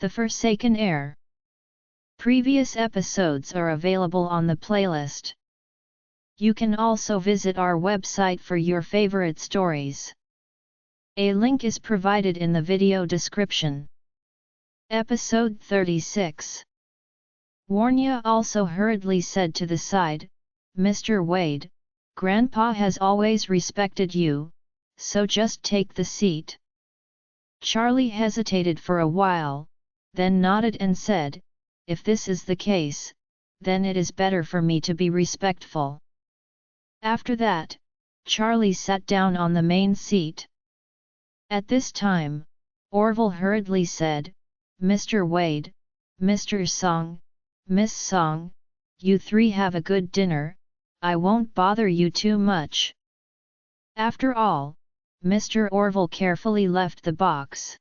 The Forsaken Heir. Previous episodes are available on the playlist. You can also visit our website for your favorite stories. A link is provided in the video description. Episode 36. Warnya also hurriedly said to the side, "Mr. Wade, Grandpa has always respected you, so just take the seat." Charlie hesitated for a while, then nodded and said, "If this is the case, then it is better for me to be respectful." After that, Charlie sat down on the main seat. At this time, Orville hurriedly said, "Mr. Wade, Mr. Song, Miss Song, you three have a good dinner, I won't bother you too much." After all, Mr. Orville carefully left the box.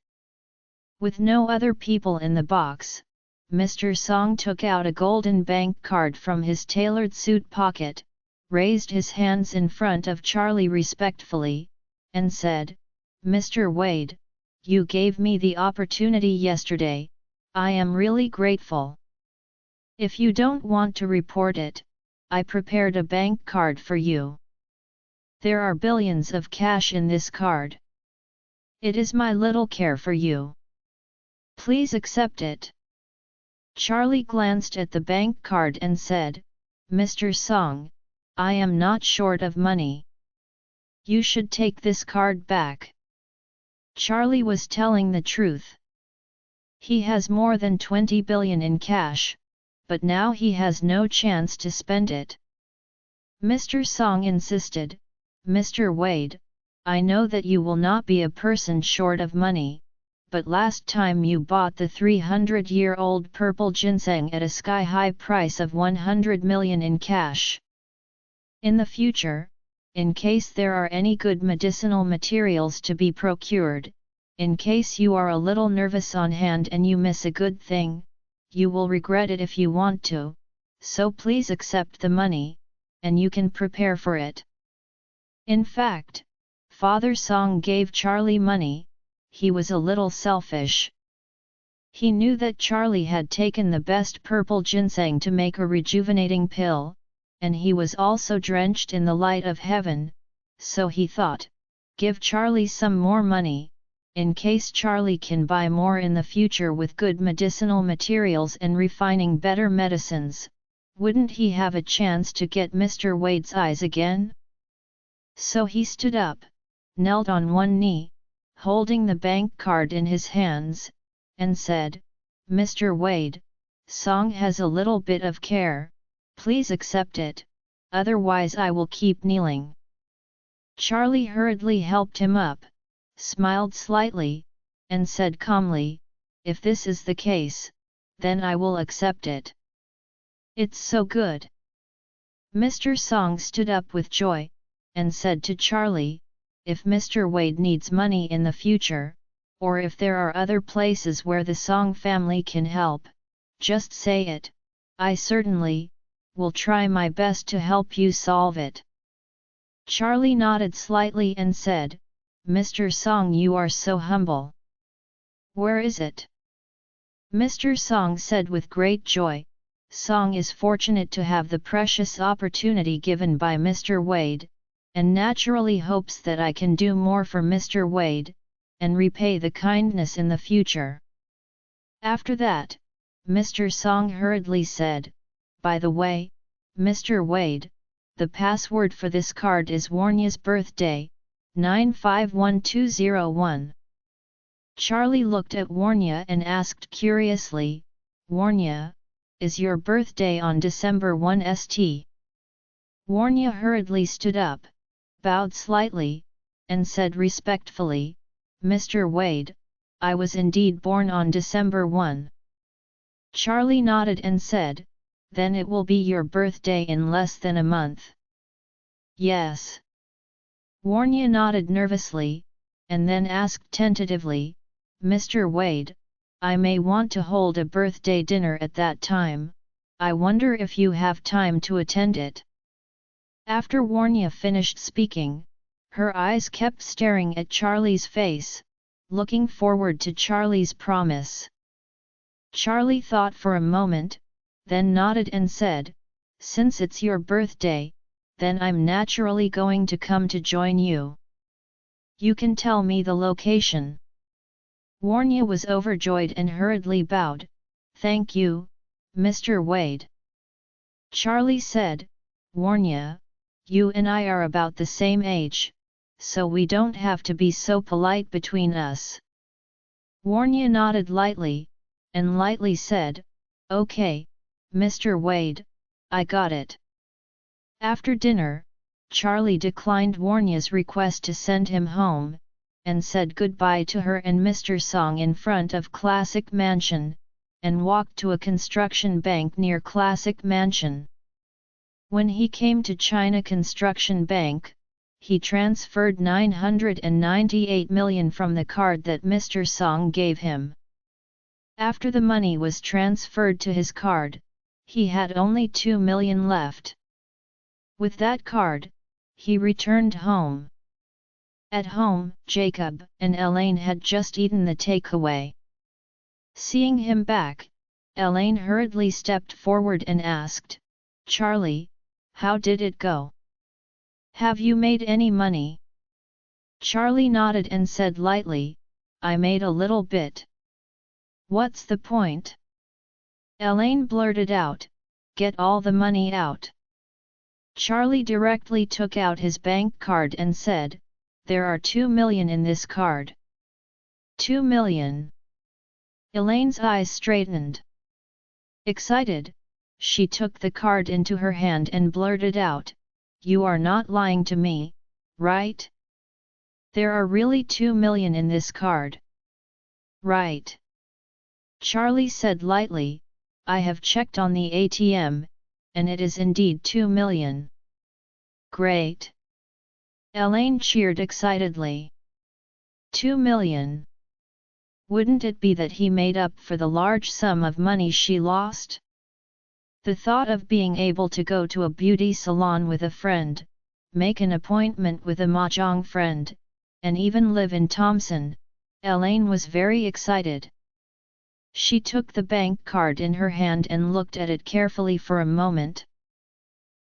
With no other people in the box, Mr. Song took out a golden bank card from his tailored suit pocket, raised his hands in front of Charlie respectfully, and said, "Mr. Wade, you gave me the opportunity yesterday, I am really grateful. If you don't want to report it, I prepared a bank card for you. There are billions of cash in this card. It is my little care for you. Please accept it." Charlie glanced at the bank card and said, "Mr. Song, I am not short of money. You should take this card back." Charlie was telling the truth. He has more than 20 billion in cash, but now he has no chance to spend it. Mr. Song insisted, "Mr. Wade, I know that you will not be a person short of money, but last time you bought the 300-year-old purple ginseng at a sky-high price of 100 million in cash. In the future, in case there are any good medicinal materials to be procured, in case you are a little nervous on hand and you miss a good thing, you will regret it if you want to, so please accept the money, and you can prepare for it." In fact, Father Song gave Charlie money. He was a little selfish. He knew that Charlie had taken the best purple ginseng to make a rejuvenating pill, and he was also drenched in the light of heaven, so he thought, give Charlie some more money, in case Charlie can buy more in the future with good medicinal materials and refining better medicines, wouldn't he have a chance to get Mr. Wade's eyes again? So he stood up, knelt on one knee, holding the bank card in his hands, and said, "Mr. Wade, Song has a little bit of care, please accept it, otherwise I will keep kneeling." Charlie hurriedly helped him up, smiled slightly, and said calmly, "If this is the case, then I will accept it. It's so good." Mr. Song stood up with joy, and said to Charlie, "If Mr. Wade needs money in the future, or if there are other places where the Song family can help, just say it, I certainly will try my best to help you solve it." Charlie nodded slightly and said, "Mr. Song, you are so humble. Where is it?" Mr. Song said with great joy, "Song is fortunate to have the precious opportunity given by Mr. Wade, and naturally hopes that I can do more for Mr. Wade, and repay the kindness in the future." After that, Mr. Song hurriedly said, "By the way, Mr. Wade, the password for this card is Warnya's birthday, 951201. Charlie looked at Warnya and asked curiously, "Warnya, is your birthday on December 1 St?" Warnya hurriedly stood up, bowed slightly, and said respectfully, "Mr. Wade, I was indeed born on December 1. Charlie nodded and said, "Then it will be your birthday in less than a month." "Yes." Warnya nodded nervously, and then asked tentatively, "Mr. Wade, I may want to hold a birthday dinner at that time, I wonder if you have time to attend it?" After Warnya finished speaking, her eyes kept staring at Charlie's face, looking forward to Charlie's promise. Charlie thought for a moment, then nodded and said, "Since it's your birthday, then I'm naturally going to come to join you. You can tell me the location." Warnya was overjoyed and hurriedly bowed. "Thank you, Mr. Wade." Charlie said, "Warnya, you and I are about the same age, so we don't have to be so polite between us." Warnya nodded lightly, and lightly said, "Okay, Mr. Wade, I got it." After dinner, Charlie declined Warnya's request to send him home, and said goodbye to her and Mr. Song in front of Classic Mansion, and walked to a construction bank near Classic Mansion. When he came to China Construction Bank, he transferred 998 million from the card that Mr. Song gave him. After the money was transferred to his card, he had only 2 million left. With that card, he returned home. At home, Jacob and Elaine had just eaten the takeaway. Seeing him back, Elaine hurriedly stepped forward and asked, "Charlie, how did it go? Have you made any money?" Charlie nodded and said lightly, "I made a little bit." "What's the point?" Elaine blurted out, "Get all the money out." Charlie directly took out his bank card and said, "There are 2 million in this card." 2 million. Elaine's eyes straightened. Excited, she took the card into her hand and blurted out, "You are not lying to me, right? There are really 2 million in this card." "Right." Charlie said lightly, "I have checked on the ATM, and it is indeed 2 million. "Great!" Elaine cheered excitedly. 2 million. Wouldn't it be that he made up for the large sum of money she lost? The thought of being able to go to a beauty salon with a friend, make an appointment with a mahjong friend, and even live in Thompson, Elaine was very excited. She took the bank card in her hand and looked at it carefully for a moment.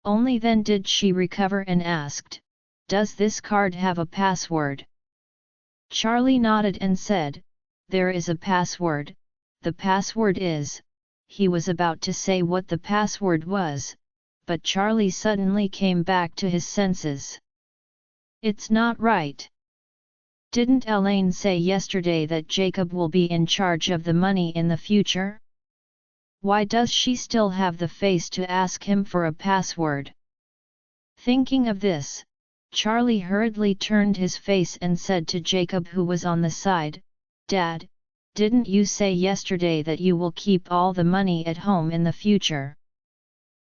Only then did she recover and asked, "Does this card have a password?" Charlie nodded and said, "There is a password. The password is..." He was about to say what the password was, but Charlie suddenly came back to his senses. "It's not right. Didn't Elaine say yesterday that Jacob will be in charge of the money in the future? Why does she still have the face to ask him for a password?" Thinking of this, Charlie hurriedly turned his face and said to Jacob, who was on the side, "Dad, didn't you say yesterday that you will keep all the money at home in the future?"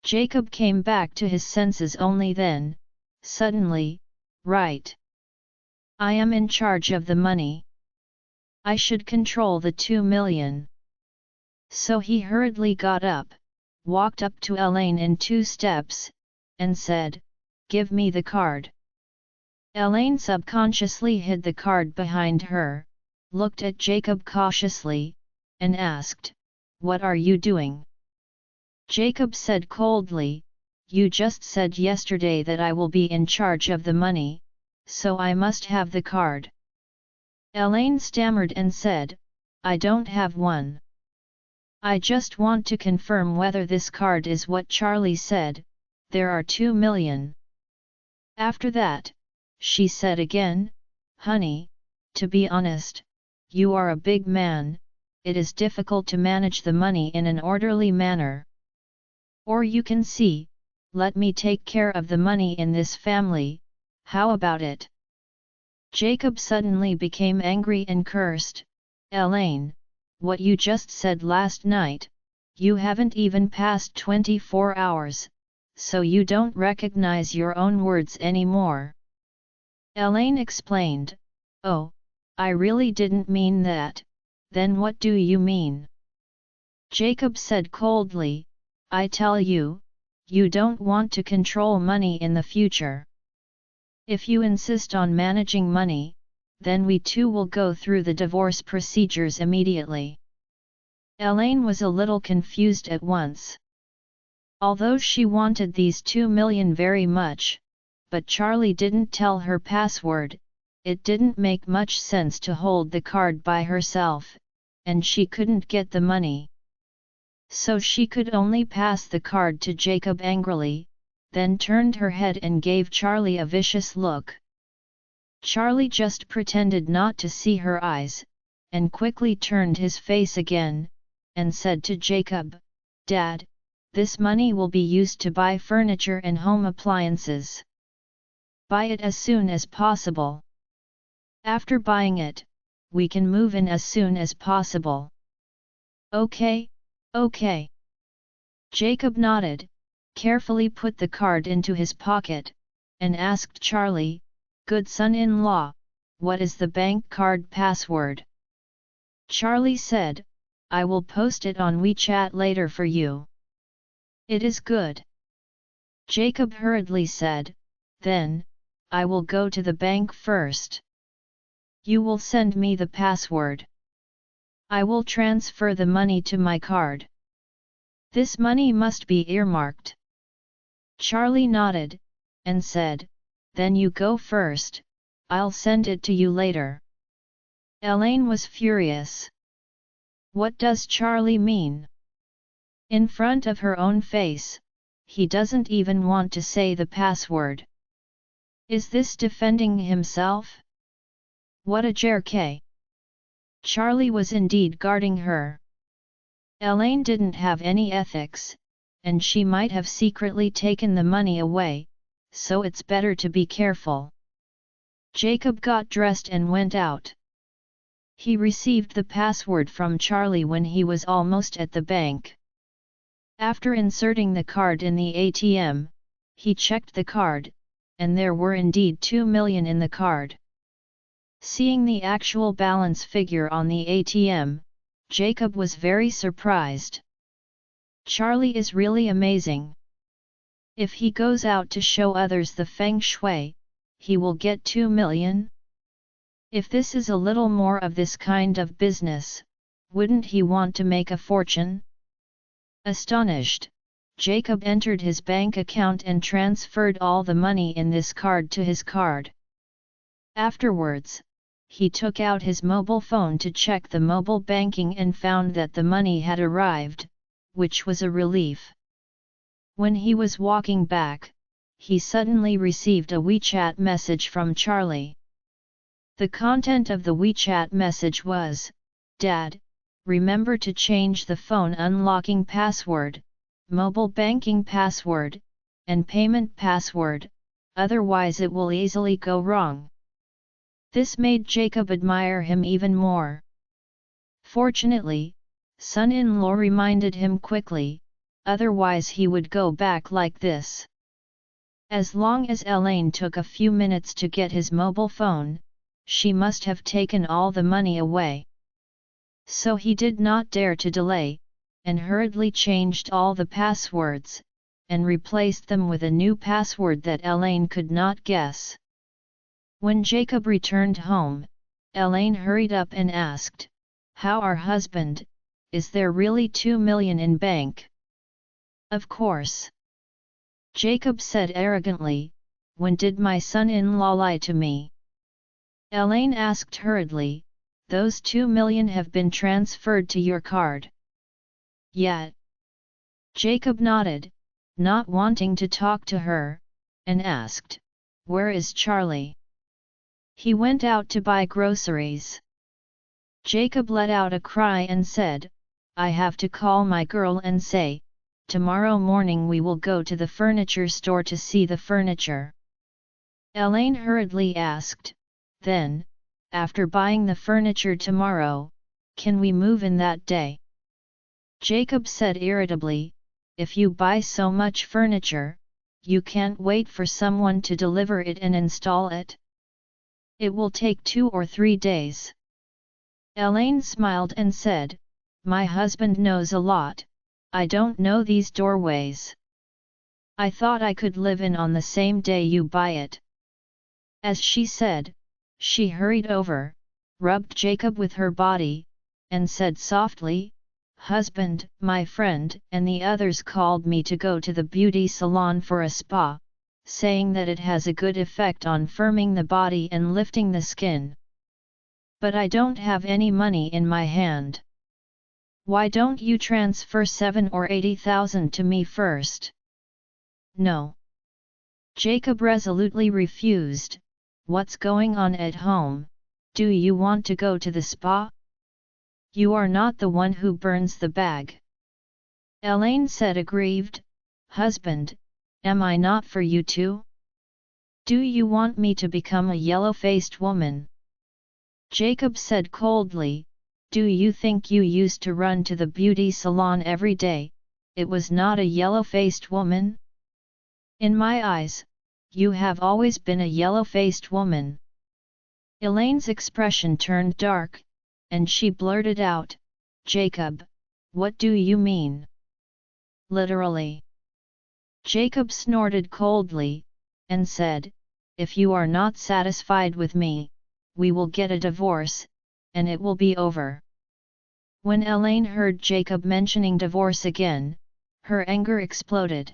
Jacob came back to his senses only then, suddenly, "Right. I am in charge of the money. I should control the 2 million. So he hurriedly got up, walked up to Elaine in 2 steps, and said, "Give me the card." Elaine subconsciously hid the card behind her, looked at Jacob cautiously, and asked, "What are you doing?" Jacob said coldly, "You just said yesterday that I will be in charge of the money, so I must have the card." Elaine stammered and said, "I don't have one. I just want to confirm whether this card is what Charlie said, there are 2 million. After that, she said again, "Honey, to be honest, you are a big man, it is difficult to manage the money in an orderly manner. Or you can see, let me take care of the money in this family, how about it?" Jacob suddenly became angry and cursed, "Elaine, what you just said last night, you haven't even passed 24 hours, so you don't recognize your own words anymore." Elaine explained, "Oh, I really didn't mean that, then what do you mean?" Jacob said coldly, "I tell you, you don't want to control money in the future. If you insist on managing money, then we too will go through the divorce procedures immediately." Elaine was a little confused at once. Although she wanted these 2 million very much, but Charlie didn't tell her password, it didn't make much sense to hold the card by herself, and she couldn't get the money. So she could only pass the card to Jacob angrily, then turned her head and gave Charlie a vicious look. Charlie just pretended not to see her eyes, and quickly turned his face again, and said to Jacob, "Dad, this money will be used to buy furniture and home appliances. Buy it as soon as possible. After buying it, we can move in as soon as possible." "Okay, okay." Jacob nodded, carefully put the card into his pocket, and asked Charlie, "Good son-in-law, what is the bank card password?" Charlie said, "I will post it on WeChat later for you." "It is good." Jacob hurriedly said, "Then, I will go to the bank first. You will send me the password. I will transfer the money to my card. This money must be earmarked." Charlie nodded, and said, "Then you go first, I'll send it to you later." Elaine was furious. What does Charlie mean? In front of her own face, he doesn't even want to say the password. Is this defending himself? What a jerk! Charlie was indeed guarding her. Elaine didn't have any ethics, and she might have secretly taken the money away, so it's better to be careful. Jacob got dressed and went out. He received the password from Charlie when he was almost at the bank. After inserting the card in the ATM, he checked the card, and there were indeed 2 million in the card. Seeing the actual balance figure on the ATM, Jacob was very surprised. Charlie is really amazing. If he goes out to show others the feng shui, he will get 2 million? If this is a little more of this kind of business, wouldn't he want to make a fortune? Astonished, Jacob entered his bank account and transferred all the money in this card to his card. Afterwards, he took out his mobile phone to check the mobile banking and found that the money had arrived, which was a relief. When he was walking back, he suddenly received a WeChat message from Charlie. The content of the WeChat message was, "Dad, remember to change the phone unlocking password, mobile banking password, and payment password, otherwise it will easily go wrong." This made Jacob admire him even more. Fortunately, son-in-law reminded him quickly, otherwise he would go back like this. As long as Elaine took a few minutes to get his mobile phone, she must have taken all the money away. So he did not dare to delay, and hurriedly changed all the passwords, and replaced them with a new password that Elaine could not guess. When Jacob returned home, Elaine hurried up and asked, "How are husband, is there really 2 million in bank?" "Of course." Jacob said arrogantly, "When did my son-in-law lie to me?" Elaine asked hurriedly, "Those 2 million have been transferred to your card?" "Yet." Jacob nodded, not wanting to talk to her, and asked, "Where is Charlie?" "He went out to buy groceries." Jacob let out a cry and said, "I have to call my girl and say, tomorrow morning we will go to the furniture store to see the furniture." Elaine hurriedly asked, "Then, after buying the furniture tomorrow, can we move in that day?" Jacob said irritably, "If you buy so much furniture, you can't wait for someone to deliver it and install it? It will take 2 or 3 days." Elaine smiled and said, "My husband knows a lot, I don't know these doorways. I thought I could live in on the same day you buy it." As she said, she hurried over, rubbed Jacob with her body, and said softly, husband, my friend, and the others called me to go to the beauty salon for a spa, saying that it has a good effect on firming the body and lifting the skin. But I don't have any money in my hand. Why don't you transfer 7 or 80,000 to me first? No. Jacob resolutely refused. What's going on at home? Do you want to go to the spa? You are not the one who burns the bag. Elaine said aggrieved. Husband, am I not for you too? Do you want me to become a yellow-faced woman? Jacob said coldly, do you think you used to run to the beauty salon every day? It was not a yellow-faced woman? In my eyes, you have always been a yellow-faced woman. Elaine's expression turned dark, and she blurted out, Jacob, what do you mean? Literally. Jacob snorted coldly, and said, if you are not satisfied with me, we will get a divorce, and it will be over. When Elaine heard Jacob mentioning divorce again, her anger exploded.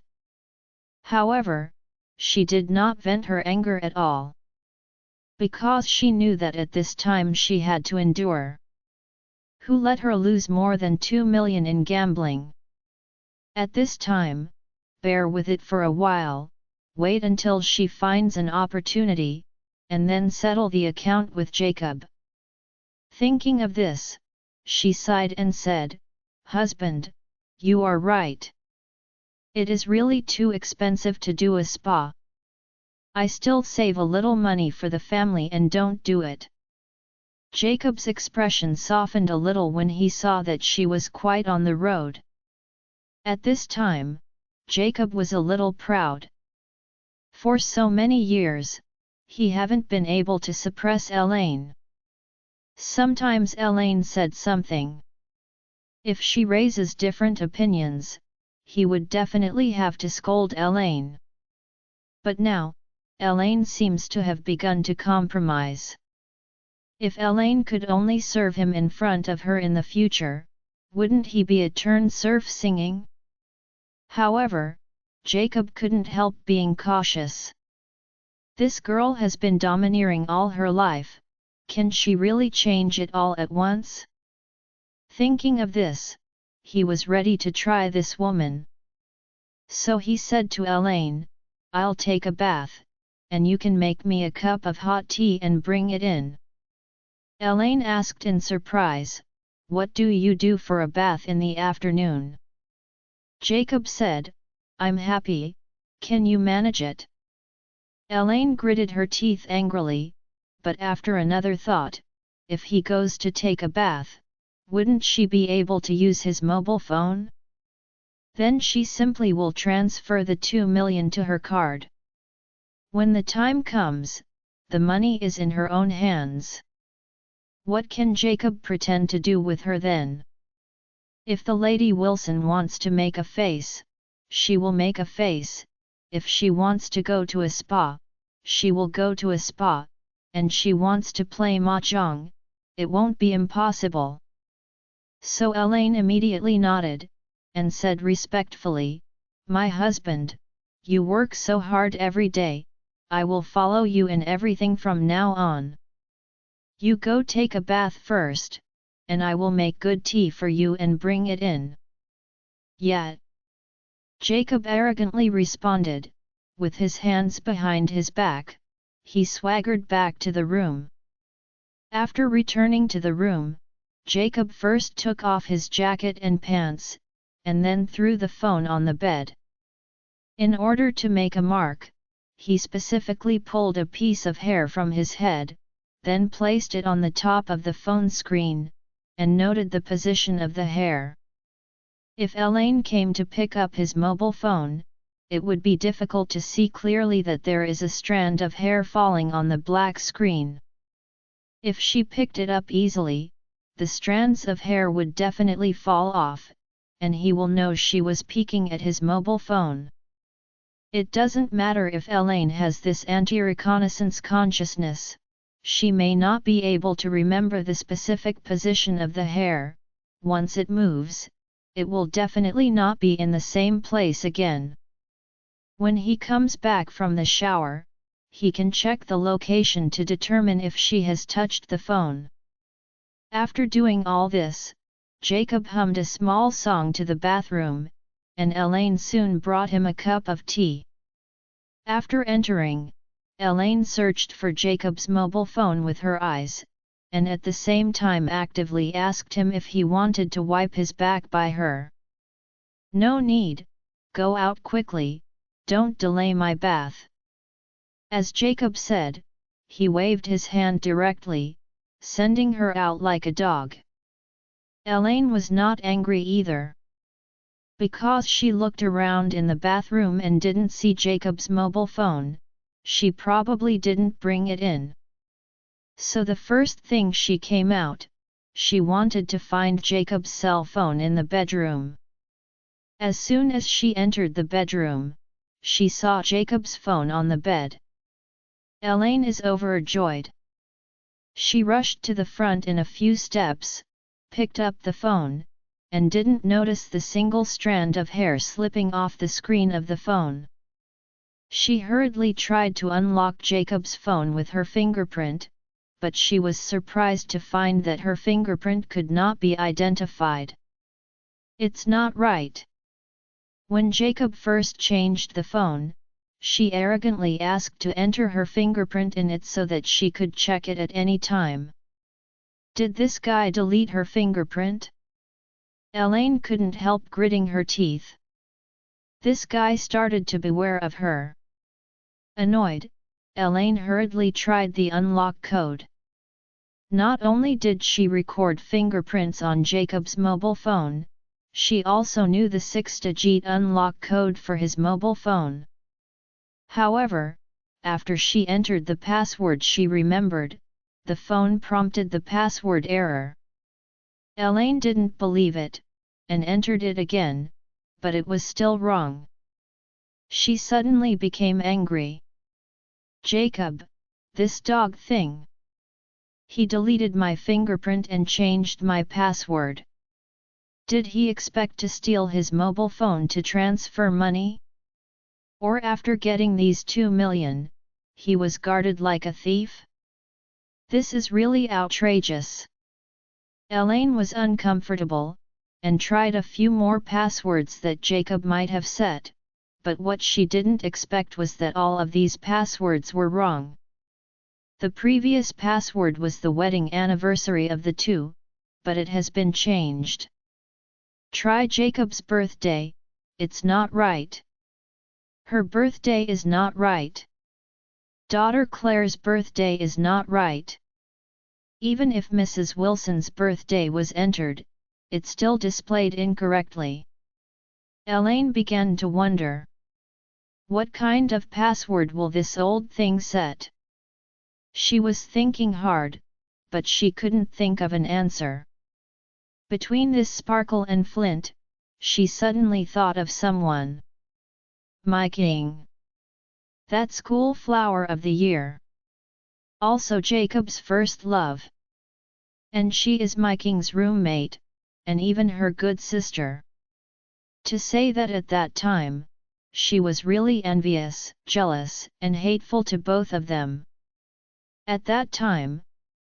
However, she did not vent her anger at all. Because she knew that at this time she had to endure. Who let her lose more than 2 million in gambling? At this time, bear with it for a while, wait until she finds an opportunity, and then settle the account with Jacob. Thinking of this, she sighed and said, husband, you are right. It is really too expensive to do a spa. I still save a little money for the family and don't do it. Jacob's expression softened a little when he saw that she was quite on the road. At this time, Jacob was a little proud. For so many years, he haven't been able to suppress Elaine. Sometimes Elaine said something. If she raises different opinions, he would definitely have to scold Elaine. But now, Elaine seems to have begun to compromise. If Elaine could only serve him in front of her in the future, wouldn't he be a turn surf singing? However, Jacob couldn't help being cautious. This girl has been domineering all her life, can she really change it all at once? Thinking of this, he was ready to try this woman. So he said to Elaine, I'll take a bath, and you can make me a cup of hot tea and bring it in. Elaine asked in surprise, what do you do for a bath in the afternoon? Jacob said, I'm happy, can you manage it? Elaine gritted her teeth angrily, but after another thought, if he goes to take a bath, wouldn't she be able to use his mobile phone? Then she simply will transfer the 2 million to her card. When the time comes, the money is in her own hands. What can Jacob pretend to do with her then? If the Lady Wilson wants to make a face, she will make a face. If she wants to go to a spa, she will go to a spa, and she wants to play mahjong, it won't be impossible. So Elaine immediately nodded, and said respectfully, my husband, you work so hard every day, I will follow you in everything from now on. You go take a bath first, and I will make good tea for you and bring it in. Yet, Jacob arrogantly responded, with his hands behind his back, he swaggered back to the room. After returning to the room, Jacob first took off his jacket and pants, and then threw the phone on the bed. In order to make a mark, he specifically pulled a piece of hair from his head, then placed it on the top of the phone screen, and noted the position of the hair. If Elaine came to pick up his mobile phone, it would be difficult to see clearly that there is a strand of hair falling on the black screen. If she picked it up easily, the strands of hair would definitely fall off, and he will know she was peeking at his mobile phone. It doesn't matter if Elaine has this anti-reconnaissance consciousness, she may not be able to remember the specific position of the hair. Once it moves, it will definitely not be in the same place again. When he comes back from the shower, he can check the location to determine if she has touched the phone. After doing all this, Jacob hummed a small song to the bathroom, and Elaine soon brought him a cup of tea. After entering, Elaine searched for Jacob's mobile phone with her eyes, and at the same time actively asked him if he wanted to wipe his back by her. "No need, go out quickly, don't delay my bath." As Jacob said, he waved his hand directly, sending her out like a dog. Elaine was not angry either. Because she looked around in the bathroom and didn't see Jacob's mobile phone, she probably didn't bring it in. So the first thing she came out, she wanted to find Jacob's cell phone in the bedroom. As soon as she entered the bedroom, she saw Jacob's phone on the bed. Elaine is overjoyed. She rushed to the front in a few steps, picked up the phone, and didn't notice the single strand of hair slipping off the screen of the phone. She hurriedly tried to unlock Jacob's phone with her fingerprint, but she was surprised to find that her fingerprint could not be identified. "It's not right." When Jacob first changed the phone, she arrogantly asked to enter her fingerprint in it so that she could check it at any time. Did this guy delete her fingerprint? Elaine couldn't help gritting her teeth. This guy started to beware of her. Annoyed, Elaine hurriedly tried the unlock code. Not only did she record fingerprints on Jacob's mobile phone, she also knew the 6-digit unlock code for his mobile phone. However, after she entered the password she remembered, the phone prompted the password error. Elaine didn't believe it, and entered it again, but it was still wrong. She suddenly became angry. "Jacob, this dog thing. He deleted my fingerprint and changed my password. Did he expect to steal his mobile phone to transfer money? Or after getting these 2 million, he was guarded like a thief? This is really outrageous." Elaine was uncomfortable, and tried a few more passwords that Jacob might have set, but what she didn't expect was that all of these passwords were wrong. The previous password was the wedding anniversary of the two, but it has been changed. Try Jacob's birthday, it's not right. Her birthday is not right. Daughter Claire's birthday is not right. Even if Mrs. Wilson's birthday was entered, it still displayed incorrectly. Elaine began to wonder. What kind of password will this old thing set? She was thinking hard, but she couldn't think of an answer. Between this Sparkle and Flint, she suddenly thought of someone. Miking. That school flower of the year. Also Jacob's first love. And she is Miking's roommate, and even her good sister. To say that at that time, she was really envious, jealous, and hateful to both of them. At that time,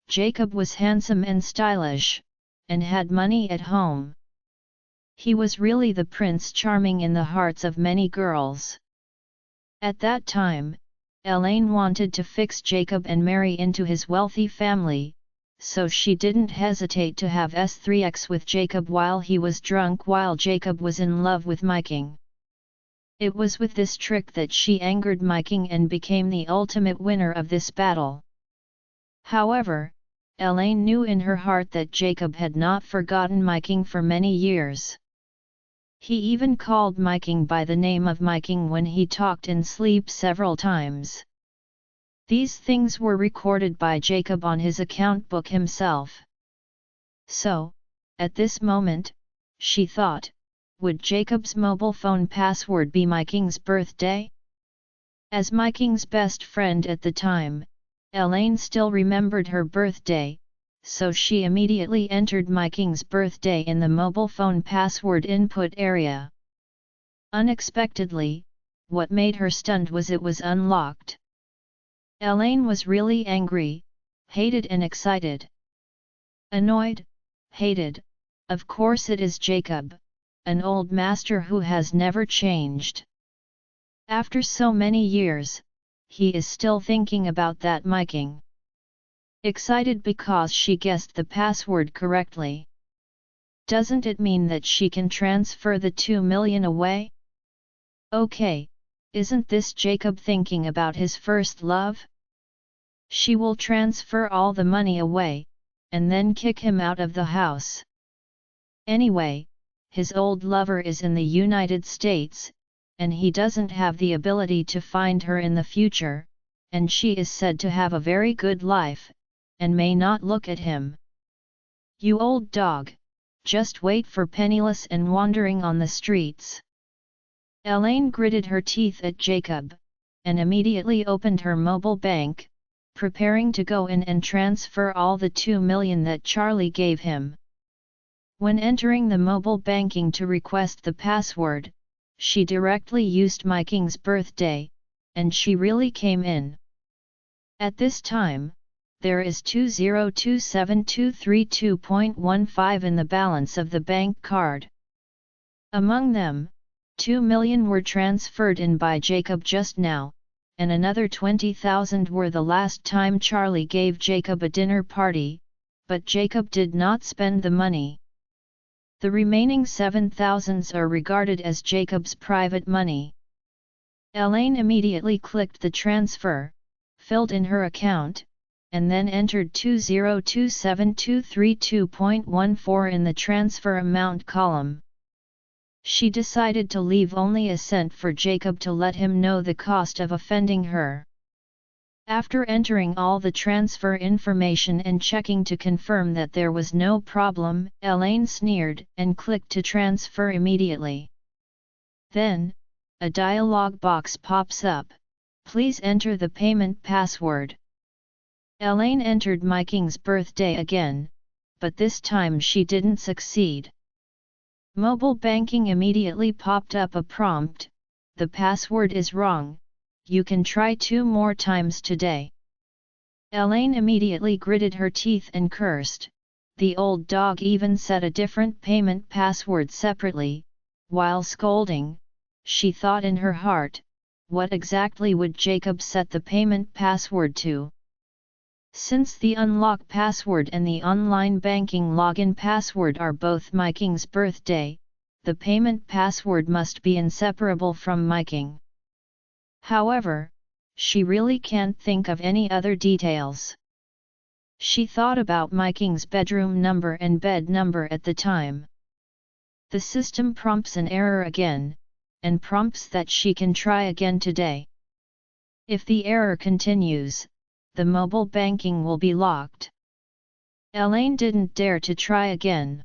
Jacob was handsome and stylish, and had money at home. He was really the Prince Charming in the hearts of many girls. At that time, Elaine wanted to fix Jacob and marry into his wealthy family, so she didn't hesitate to have S3X with Jacob while he was drunk while Jacob was in love with Miking. It was with this trick that she angered Miking and became the ultimate winner of this battle. However, Elaine knew in her heart that Jacob had not forgotten Miking for many years. He even called Miking by the name of Miking when he talked in sleep several times. These things were recorded by Jacob on his account book himself. So, at this moment, she thought, would Jacob's mobile phone password be Miking's birthday? As Miking's best friend at the time, Elaine still remembered her birthday, so she immediately entered Miking's birthday in the mobile phone password input area. Unexpectedly, what made her stunned was it was unlocked. Elaine was really angry, hated and excited. Annoyed, hated, of course it is Jacob, an old master who has never changed. After so many years, he is still thinking about that miking. Excited because she guessed the password correctly. Doesn't it mean that she can transfer the 2 million away? Okay, isn't this Jacob thinking about his first love? She will transfer all the money away, and then kick him out of the house. Anyway, his old lover is in the United States, and he doesn't have the ability to find her in the future, and she is said to have a very good life, and may not look at him. You old dog, just wait for penniless and wandering on the streets. Elaine gritted her teeth at Jacob, and immediately opened her mobile bank, preparing to go in and transfer all the 2 million that Charlie gave him. When entering the mobile banking to request the password, she directly used Miking's birthday, and she really came in. At this time, there is 2027232.15 in the balance of the bank card. Among them, 2 million were transferred in by Jacob just now, and another 20,000 were the last time Charlie gave Jacob a dinner party, but Jacob did not spend the money. The remaining 7,000 are regarded as Jacob's private money. Elaine immediately clicked the transfer, filled in her account, and then entered 2027232.14 in the transfer amount column. She decided to leave only a cent for Jacob to let him know the cost of offending her. After entering all the transfer information and checking to confirm that there was no problem, Elaine sneered and clicked to transfer immediately. Then, a dialog box pops up. Please enter the payment password. Elaine entered Miking's birthday again, but this time she didn't succeed. Mobile banking immediately popped up a prompt, the password is wrong, you can try 2 more times today. Elaine immediately gritted her teeth and cursed, the old dog even set a different payment password separately. While scolding, she thought in her heart, what exactly would Jacob set the payment password to? Since the unlock password and the online banking login password are both Miking's birthday, the payment password must be inseparable from Miking. However, she really can't think of any other details. She thought about Miking's bedroom number and bed number at the time. The system prompts an error again, and prompts that she can try again today. If the error continues, the mobile banking will be locked. Elaine didn't dare to try again.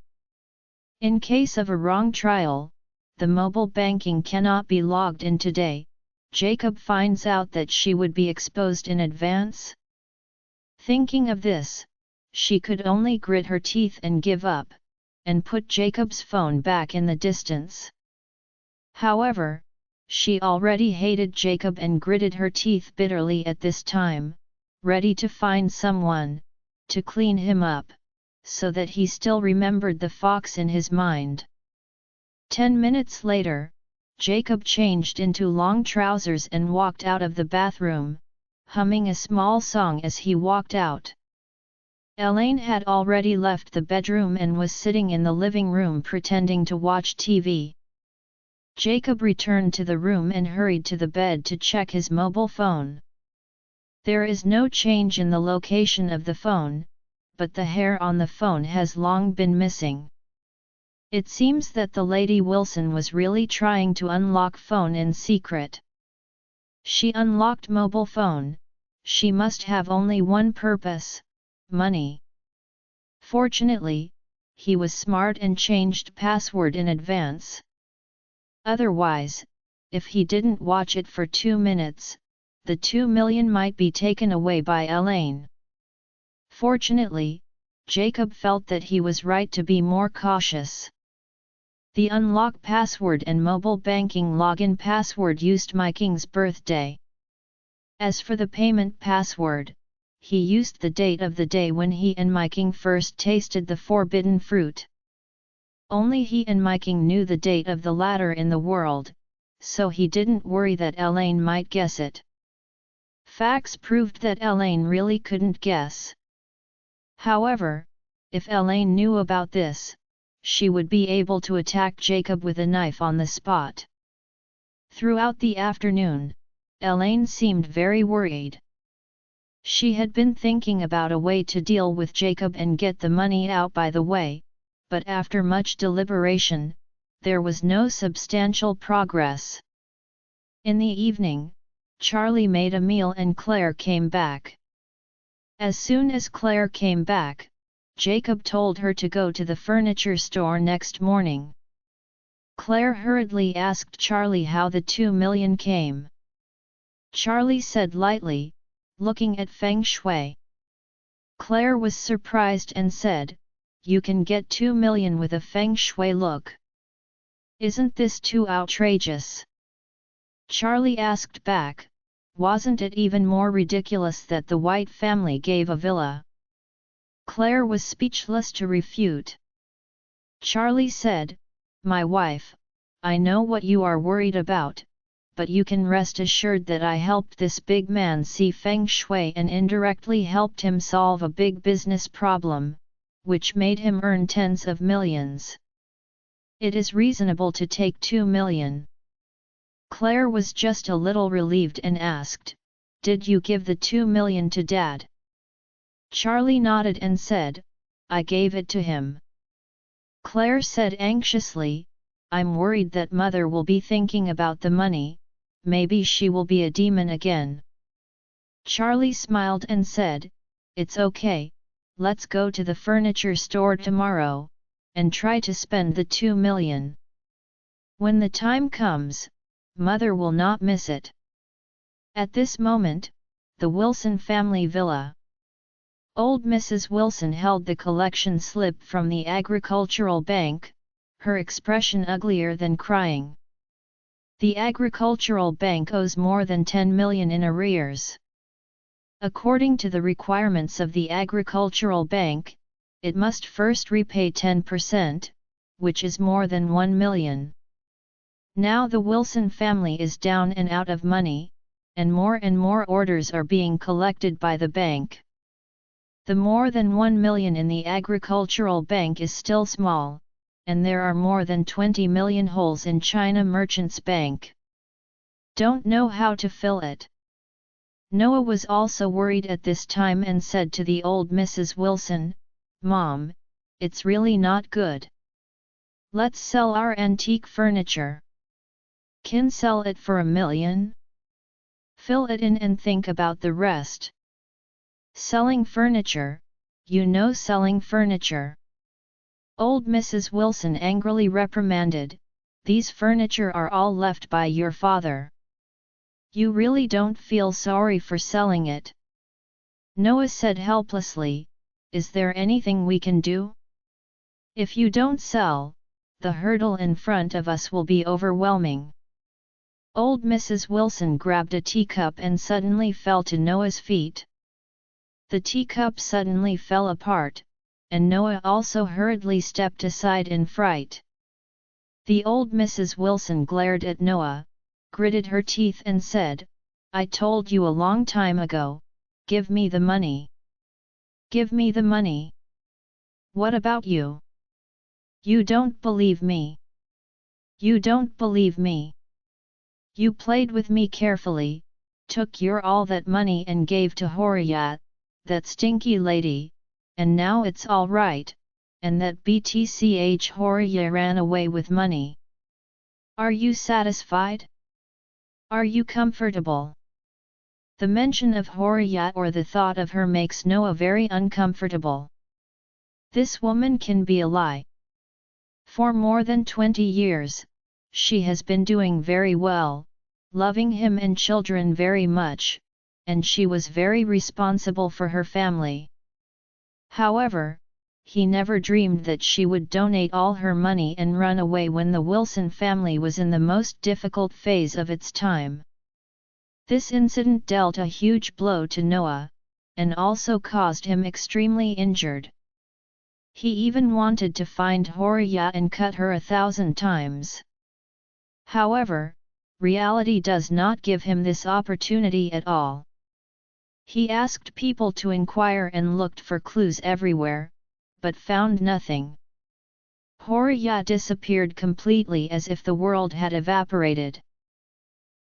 In case of a wrong trial, the mobile banking cannot be logged in today. Jacob finds out that she would be exposed in advance. Thinking of this, she could only grit her teeth and give up, and put Jacob's phone back in the distance. However, she already hated Jacob and gritted her teeth bitterly at this time, ready to find someone, to clean him up, so that he still remembered the fox in his mind. 10 minutes later, Jacob changed into long trousers and walked out of the bathroom, humming a small song as he walked out. Elaine had already left the bedroom and was sitting in the living room pretending to watch TV. Jacob returned to the room and hurried to the bed to check his mobile phone. There is no change in the location of the phone, but the hair on the phone has long been missing. It seems that the Lady Wilson was really trying to unlock phone in secret. She unlocked mobile phone, she must have only one purpose, money. Fortunately, he was smart and changed password in advance. Otherwise, if he didn't watch it for 2 minutes, the 2 million might be taken away by Elaine. Fortunately, Jacob felt that he was right to be more cautious. The unlock password and mobile banking login password used Miking's birthday. As for the payment password, he used the date of the day when he and Miking first tasted the forbidden fruit. Only he and Miking knew the date of the latter in the world, so he didn't worry that Elaine might guess it. Facts proved that Elaine really couldn't guess. However, if Elaine knew about this, she would be able to attack Jacob with a knife on the spot. Throughout the afternoon, Elaine seemed very worried. She had been thinking about a way to deal with Jacob and get the money out by the way, but after much deliberation, there was no substantial progress. In the evening, Charlie made a meal and Claire came back. As soon as Claire came back, Jacob told her to go to the furniture store next morning. Claire hurriedly asked Charlie how the 2 million came. Charlie said lightly, looking at Feng Shui. Claire was surprised and said, "You can get 2 million with a Feng Shui look. Isn't this too outrageous?" Charlie asked back, "Wasn't it even more ridiculous that the White family gave a villa?" Claire was speechless to refute. Charlie said, "My wife, I know what you are worried about, but you can rest assured that I helped this big man see Feng Shui and indirectly helped him solve a big business problem, which made him earn tens of millions. It is reasonable to take 2 million. Claire was just a little relieved and asked, "Did you give the 2 million to Dad?" Charlie nodded and said, "I gave it to him." Claire said anxiously, "I'm worried that Mother will be thinking about the money, maybe she will be a demon again." Charlie smiled and said, "It's okay, let's go to the furniture store tomorrow, and try to spend the 2 million. When the time comes, Mother will not miss it." At this moment, the Wilson family villa. Old Mrs. Wilson held the collection slip from the agricultural bank, her expression uglier than crying. The agricultural bank owes more than 10 million in arrears. According to the requirements of the agricultural bank, it must first repay 10%, which is more than 1 million. Now the Wilson family is down and out of money, and more orders are being collected by the bank. The more than 1 million in the agricultural bank is still small, and there are more than 20 million holes in China Merchants Bank. Don't know how to fill it. Noah was also worried at this time and said to the old Mrs. Wilson, "Mom, it's really not good. Let's sell our antique furniture. Can sell it for 1 million? Fill it in and think about the rest." Selling furniture, you know, selling furniture. Old Mrs. Wilson angrily reprimanded, "These furniture are all left by your father. You really don't feel sorry for selling it?" Noah said helplessly, "Is there anything we can do? If you don't sell, the hurdle in front of us will be overwhelming." Old Mrs. Wilson grabbed a teacup and suddenly fell to Noah's feet. The teacup suddenly fell apart, and Noah also hurriedly stepped aside in fright. The old Mrs. Wilson glared at Noah, gritted her teeth and said, "I told you a long time ago, give me the money. Give me the money. What about you? You don't believe me. You don't believe me. You played with me carefully, took your all that money and gave to Horia, that stinky lady, and now it's all right, and that BTCH Horia ran away with money. Are you satisfied? Are you comfortable?" The mention of Horia or the thought of her makes Noah very uncomfortable. This woman can be a lie. For more than 20 years, she has been doing very well, loving him and children very much, and she was very responsible for her family. However, he never dreamed that she would donate all her money and run away when the Wilson family was in the most difficult phase of its time. This incident dealt a huge blow to Noah, and also caused him extremely injured. He even wanted to find Horia and cut her 1,000 times. However, reality does not give him this opportunity at all. He asked people to inquire and looked for clues everywhere, but found nothing. Horia disappeared completely as if the world had evaporated.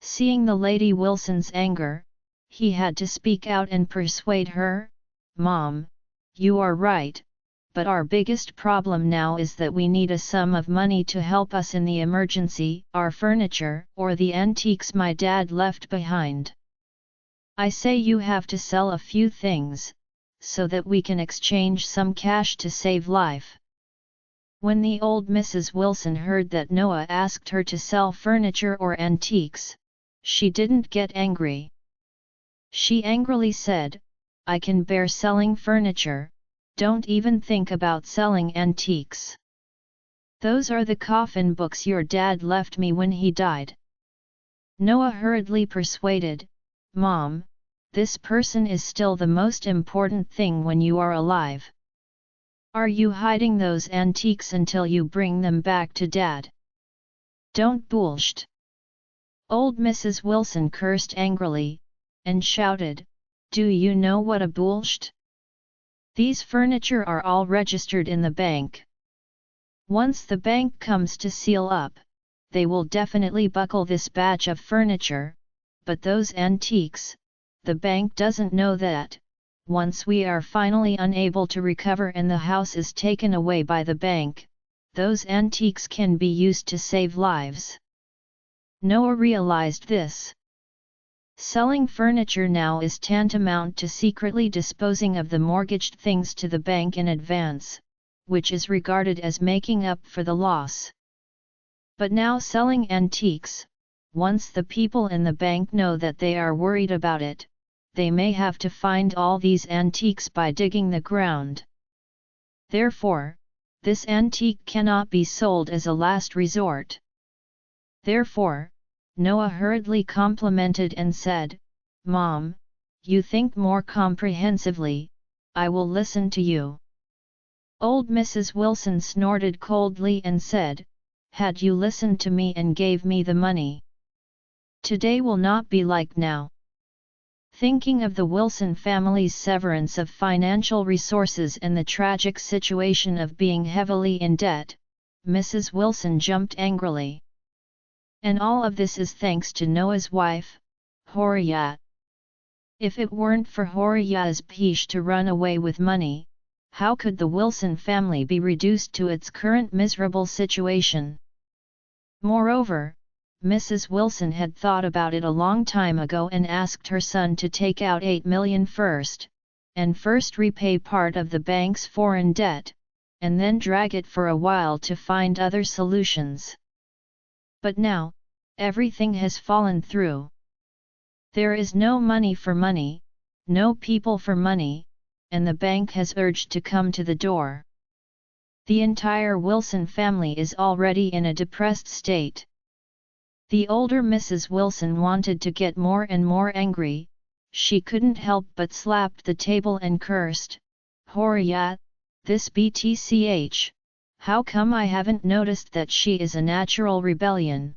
Seeing the Lady Wilson's anger, he had to speak out and persuade her, "Mom, you are right, but our biggest problem now is that we need a sum of money to help us in the emergency, our furniture or the antiques my dad left behind. I say you have to sell a few things, so that we can exchange some cash to save life." When the old Mrs. Wilson heard that Noah asked her to sell furniture or antiques, she didn't get angry. She angrily said, "I can bear selling furniture, don't even think about selling antiques. Those are the coffin books your dad left me when he died." Noah hurriedly persuaded, "Mom, this person is still the most important thing when you are alive. Are you hiding those antiques until you bring them back to Dad? Don't bullshit." Old Mrs. Wilson cursed angrily, and shouted, "Do you know what a bullshit? These furniture are all registered in the bank. Once the bank comes to seal up, they will definitely buckle this batch of furniture, but those antiques, the bank doesn't know that. Once we are finally unable to recover and the house is taken away by the bank, those antiques can be used to save lives." Noah realized this. Selling furniture now is tantamount to secretly disposing of the mortgaged things to the bank in advance, which is regarded as making up for the loss. But now selling antiques, once the people in the bank know that they are worried about it, they may have to find all these antiques by digging the ground. Therefore, this antique cannot be sold as a last resort. Therefore, Noah hurriedly complimented and said, "Mom, you think more comprehensively, I will listen to you." Old Mrs. Wilson snorted coldly and said, "Had you listened to me and gave me the money, today will not be like now." Thinking of the Wilson family's severance of financial resources and the tragic situation of being heavily in debt, Mrs. Wilson jumped angrily. And all of this is thanks to Noah's wife, Horia. If it weren't for Horia's push to run away with money, how could the Wilson family be reduced to its current miserable situation? Moreover, Mrs. Wilson had thought about it a long time ago and asked her son to take out $8 million first, and first repay part of the bank's foreign debt, and then drag it for a while to find other solutions. But now, everything has fallen through. There is no money for money, no people for money, and the bank has urged to come to the door. The entire Wilson family is already in a depressed state. The older Mrs. Wilson wanted to get more and more angry. She couldn't help but slapped the table and cursed, "Horia, this BTCH, how come I haven't noticed that she is a natural rebellion?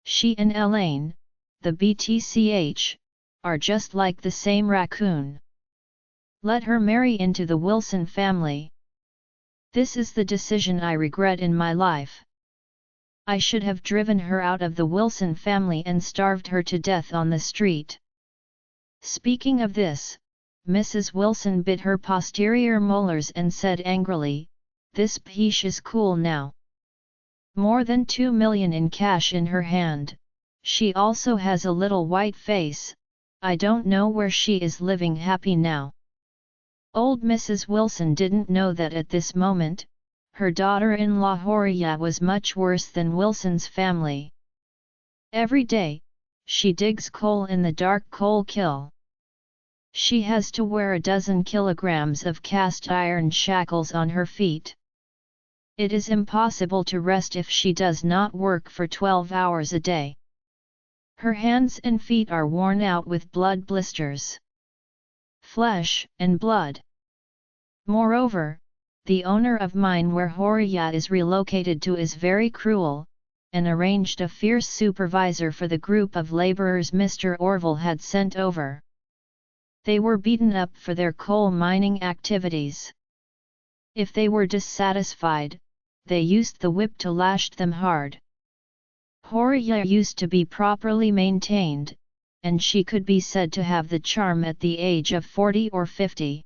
She and Elaine, the BTCH, are just like the same raccoon. Let her marry into the Wilson family. This is the decision I regret in my life. I should have driven her out of the Wilson family and starved her to death on the street." Speaking of this, Mrs. Wilson bit her posterior molars and said angrily, "This peach is cool now. More than $2 million in cash in her hand, she also has a little white face, I don't know where she is living happy now." Old Mrs. Wilson didn't know that at this moment, her daughter-in-law Horia was much worse than Wilson's family. Every day, she digs coal in the dark coal kiln. She has to wear 12 kilograms of cast iron shackles on her feet. It is impossible to rest if she does not work for 12 hours a day. Her hands and feet are worn out with blood blisters. Flesh and blood. Moreover, the owner of mine where Horia is relocated to is very cruel, and arranged a fierce supervisor for the group of laborers Mr. Orville had sent over. They were beaten up for their coal mining activities. If they were dissatisfied, they used the whip to lash them hard. Horia used to be properly maintained, and she could be said to have the charm at the age of 40 or 50.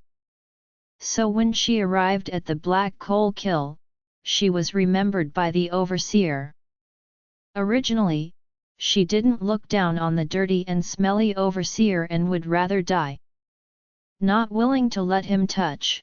So when she arrived at the Black Coal Kill, she was remembered by the overseer. Originally, she didn't look down on the dirty and smelly overseer and would rather die. Not willing to let him touch.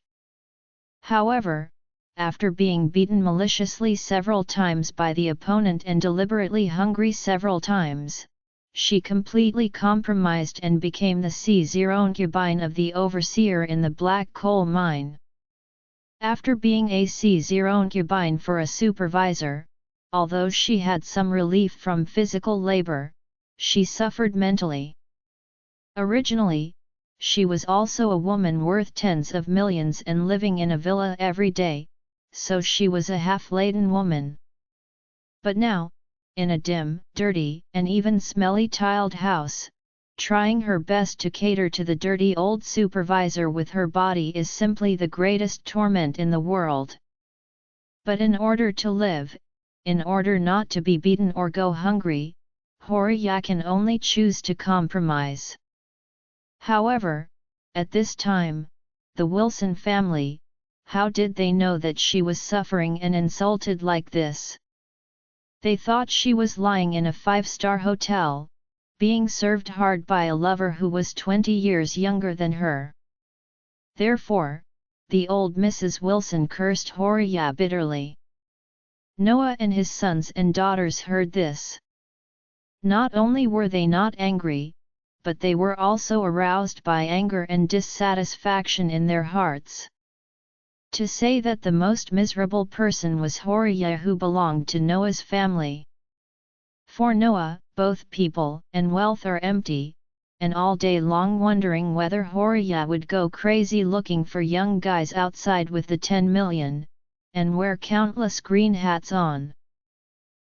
However, after being beaten maliciously several times by the opponent and deliberately hungry several times, she completely compromised and became the concubine of the overseer in the black coal mine. After being a concubine for a supervisor, although she had some relief from physical labor, she suffered mentally. Originally, she was also a woman worth tens of millions and living in a villa every day, so she was a half-laden woman. But now, in a dim, dirty, and even smelly tiled house, trying her best to cater to the dirty old supervisor with her body is simply the greatest torment in the world. But in order to live, in order not to be beaten or go hungry, Horia can only choose to compromise. However, at this time, the Wilson family, how did they know that she was suffering and insulted like this? They thought she was lying in a 5-star hotel, being served hard by a lover who was 20 years younger than her. Therefore, the old Mrs. Wilson cursed Horia bitterly. Noah and his sons and daughters heard this. Not only were they not angry, but they were also aroused by anger and dissatisfaction in their hearts. To say that the most miserable person was Horia who belonged to Noah's family. For Noah, both people and wealth are empty, and all day long wondering whether Horia would go crazy looking for young guys outside with the 10 million, and wear countless green hats on.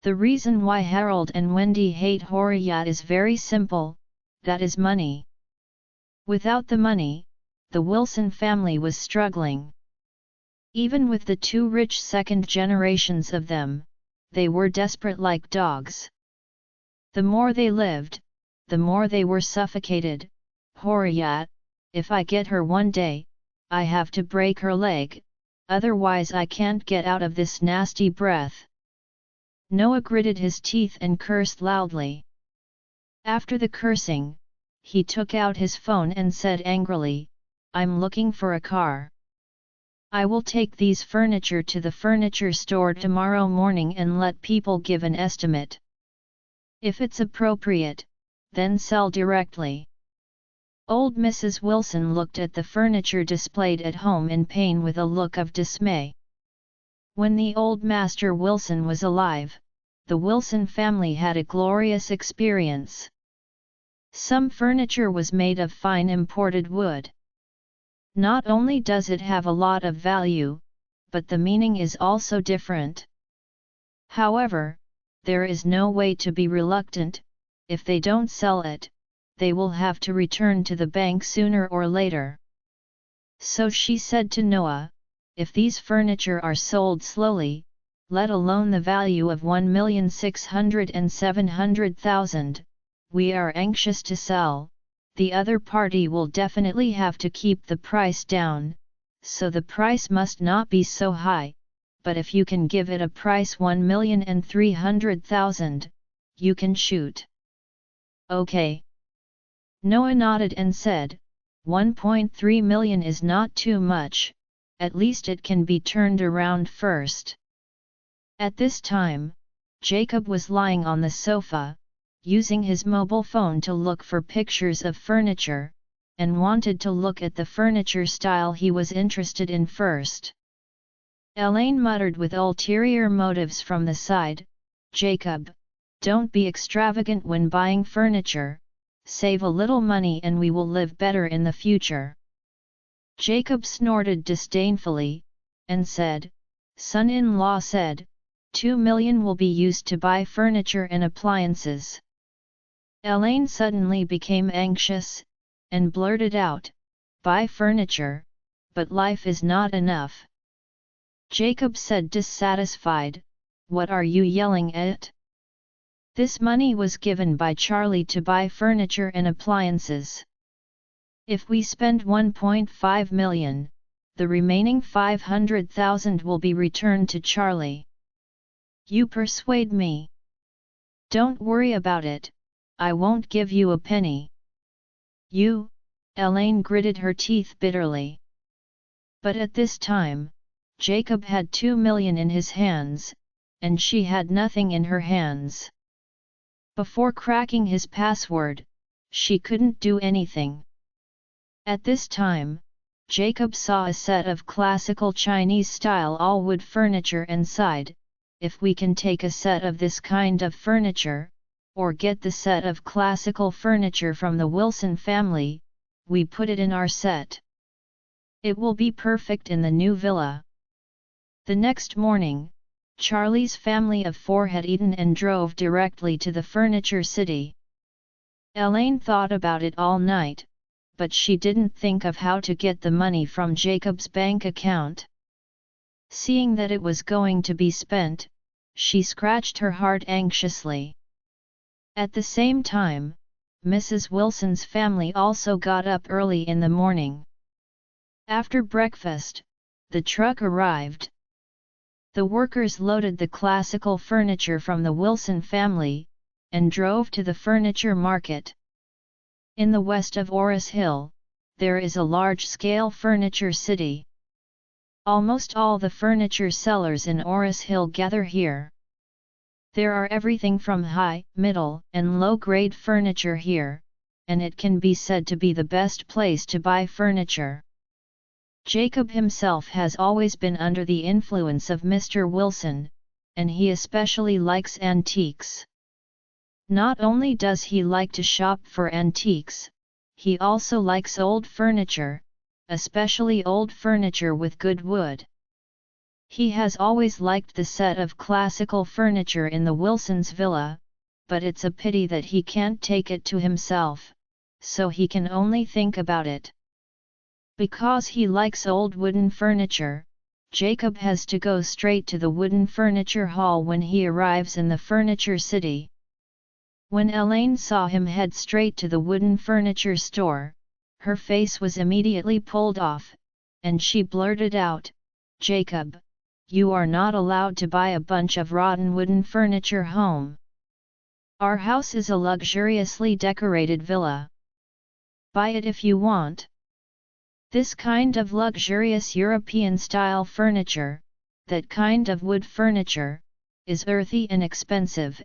The reason why Harold and Wendy hate Horia is very simple, that is money. Without the money, the Wilson family was struggling. Even with the two rich second generations of them, they were desperate like dogs. The more they lived, the more they were suffocated. Horia, if I get her one day, I have to break her leg, otherwise I can't get out of this nasty breath. Noah gritted his teeth and cursed loudly. After the cursing, he took out his phone and said angrily, "I'm looking for a car. I will take these furniture to the furniture store tomorrow morning and let people give an estimate. If it's appropriate, then sell directly." Old Mrs. Wilson looked at the furniture displayed at home in pain with a look of dismay. When the old Master Wilson was alive, the Wilson family had a glorious experience. Some furniture was made of fine imported wood. Not only does it have a lot of value, but the meaning is also different. However, there is no way to be reluctant. If they don't sell it, they will have to return to the bank sooner or later. So she said to Noah, "If these furniture are sold slowly, let alone the value of 1,600,700,000, we are anxious to sell. The other party will definitely have to keep the price down, so the price must not be so high, but if you can give it a price 1,300,000, you can shoot." "Okay." Noah nodded and said, 1.3 million is not too much, at least it can be turned around first. At this time, Jacob was lying on the sofa, using his mobile phone to look for pictures of furniture, and wanted to look at the furniture style he was interested in first. Elaine muttered with ulterior motives from the side, "Jacob, don't be extravagant when buying furniture, save a little money and we will live better in the future." Jacob snorted disdainfully, and said, "Son-in-law said, 2 million will be used to buy furniture and appliances." Elaine suddenly became anxious, and blurted out, "Buy furniture, but life is not enough." Jacob said dissatisfied, "What are you yelling at? This money was given by Charlie to buy furniture and appliances. If we spend 1.5 million, the remaining 500,000 will be returned to Charlie. You persuade me. Don't worry about it, I won't give you a penny." "You?" Elaine gritted her teeth bitterly. But at this time, Jacob had 2 million in his hands, and she had nothing in her hands. Before cracking his password, she couldn't do anything. At this time, Jacob saw a set of classical Chinese-style all-wood furniture and sighed, "If we can take a set of this kind of furniture, or get the set of classical furniture from the Wilson family, we put it in our set. It will be perfect in the new villa." The next morning, Charlie's family of 4 had eaten and drove directly to the furniture city. Elaine thought about it all night, but she didn't think of how to get the money from Jacob's bank account. Seeing that it was going to be spent, she scratched her heart anxiously. At the same time, Mrs. Wilson's family also got up early in the morning. After breakfast, the truck arrived. The workers loaded the classical furniture from the Wilson family, and drove to the furniture market. In the west of Orris Hill, there is a large-scale furniture city. Almost all the furniture sellers in Orris Hill gather here. There are everything from high, middle, and low-grade furniture here, and it can be said to be the best place to buy furniture. Jacob himself has always been under the influence of Mr. Wilson, and he especially likes antiques. Not only does he like to shop for antiques, he also likes old furniture, especially old furniture with good wood. He has always liked the set of classical furniture in the Wilsons' villa, but it's a pity that he can't take it to himself, so he can only think about it. Because he likes old wooden furniture, Jacob has to go straight to the wooden furniture hall when he arrives in the furniture city. When Elaine saw him head straight to the wooden furniture store, her face was immediately pulled off, and she blurted out, "Jacob, you are not allowed to buy a bunch of rotten wooden furniture home. Our house is a luxuriously decorated villa. Buy it if you want. This kind of luxurious European-style furniture, that kind of wood furniture, is earthy and expensive,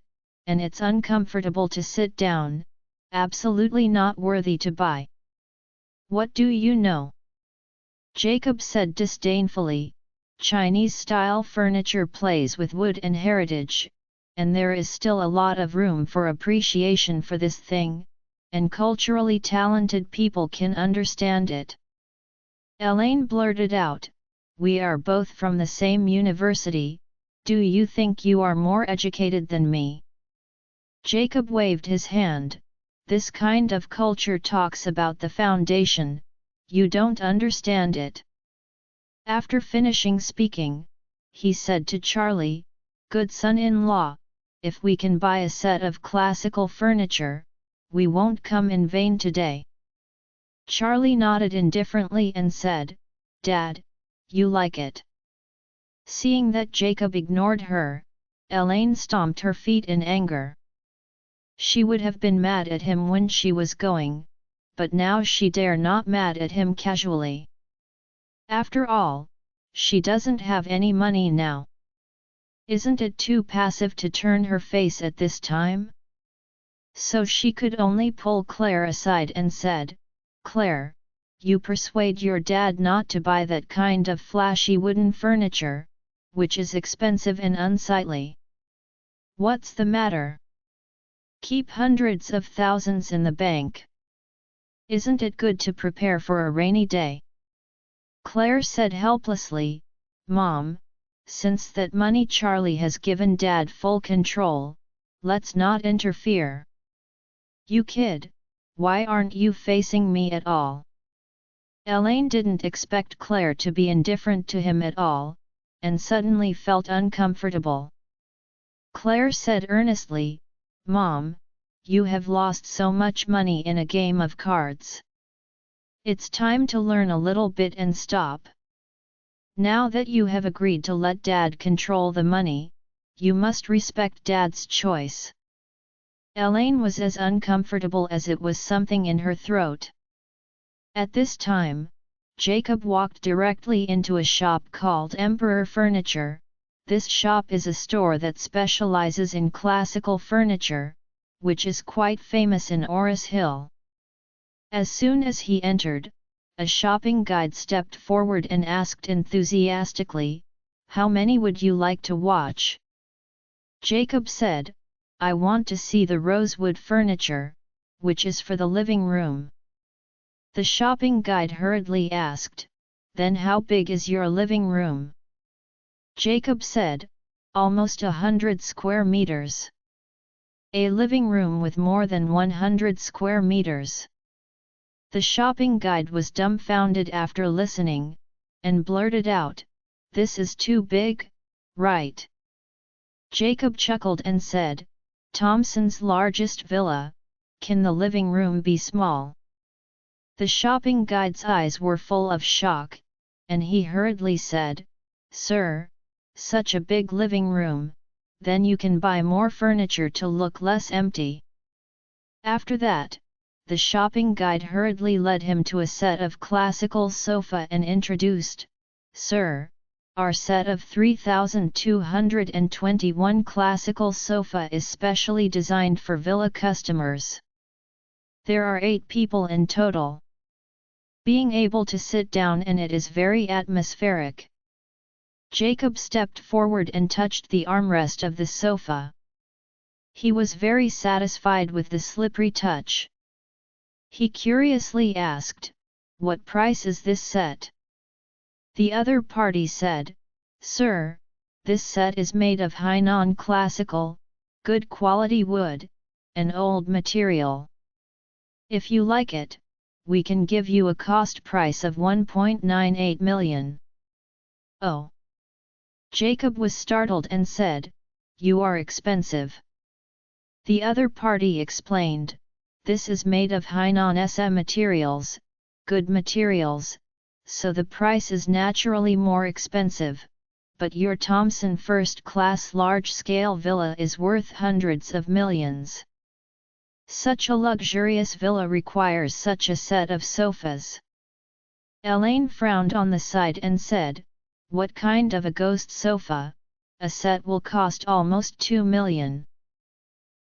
and it's uncomfortable to sit down, absolutely not worthy to buy. What do you know?" Jacob said disdainfully, "Chinese-style furniture plays with wood and heritage, and there is still a lot of room for appreciation for this thing, and culturally talented people can understand it." Elaine blurted out, "We are both from the same university, do you think you are more educated than me?" Jacob waved his hand, "This kind of culture talks about the foundation, you don't understand it." After finishing speaking, he said to Charlie, "Good son-in-law, if we can buy a set of classical furniture, we won't come in vain today." Charlie nodded indifferently and said, "Dad, you like it." Seeing that Jacob ignored her, Elaine stomped her feet in anger. She would have been mad at him when she was going, but now she dare not mad at him casually. After all, she doesn't have any money now. Isn't it too passive to turn her face at this time? So she could only pull Claire aside and said, Claire, you persuade your dad not to buy that kind of flashy wooden furniture, which is expensive and unsightly. What's the matter? Keep hundreds of thousands in the bank. Isn't it good to prepare for a rainy day? Claire said helplessly, Mom, since that money Charlie has given Dad full control, let's not interfere. You kid, why aren't you facing me at all? Elaine didn't expect Claire to be indifferent to him at all, and suddenly felt uncomfortable. Claire said earnestly, Mom, you have lost so much money in a game of cards. It's time to learn a little bit and stop. Now that you have agreed to let Dad control the money, you must respect Dad's choice. Elaine was as uncomfortable as it was something in her throat. At this time, Jacob walked directly into a shop called Emperor Furniture. This shop is a store that specializes in classical furniture, which is quite famous in Oris Hill. As soon as he entered, a shopping guide stepped forward and asked enthusiastically, How many would you like to watch? Jacob said, I want to see the rosewood furniture, which is for the living room. The shopping guide hurriedly asked, Then how big is your living room? Jacob said, Almost 100 square meters. A living room with more than 100 square meters. The shopping guide was dumbfounded after listening, and blurted out, This is too big, right? Jacob chuckled and said, Thompson's largest villa, can the living room be small? The shopping guide's eyes were full of shock, and he hurriedly said, Sir, such a big living room, then you can buy more furniture to look less empty. After that, the shopping guide hurriedly led him to a set of classical sofa and introduced, Sir, our set of 3,221 classical sofa is specially designed for villa customers. There are 8 people in total. Being able to sit down in it is very atmospheric. Jacob stepped forward and touched the armrest of the sofa. He was very satisfied with the slippery touch. He curiously asked, What price is this set? The other party said, Sir, this set is made of Hainan classical, good quality wood, an old material. If you like it, we can give you a cost price of 1.98 million. Oh! Jacob was startled and said, You are expensive. The other party explained, This is made of Hainan SM materials, good materials, so the price is naturally more expensive, but your Thompson first-class large-scale villa is worth hundreds of millions. Such a luxurious villa requires such a set of sofas. Elaine frowned on the side and said, What kind of a ghost sofa? A set will cost almost 2 million.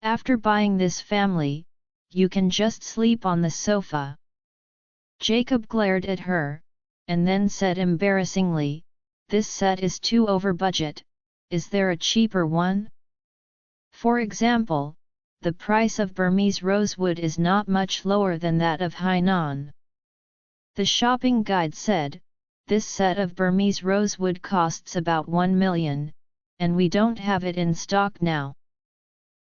After buying this family, you can just sleep on the sofa. Jacob glared at her, and then said embarrassingly, This set is too over budget, is there a cheaper one? For example, the price of Burmese rosewood is not much lower than that of Hainan. The shopping guide said, This set of Burmese rosewood costs about 1 million, and we don't have it in stock now.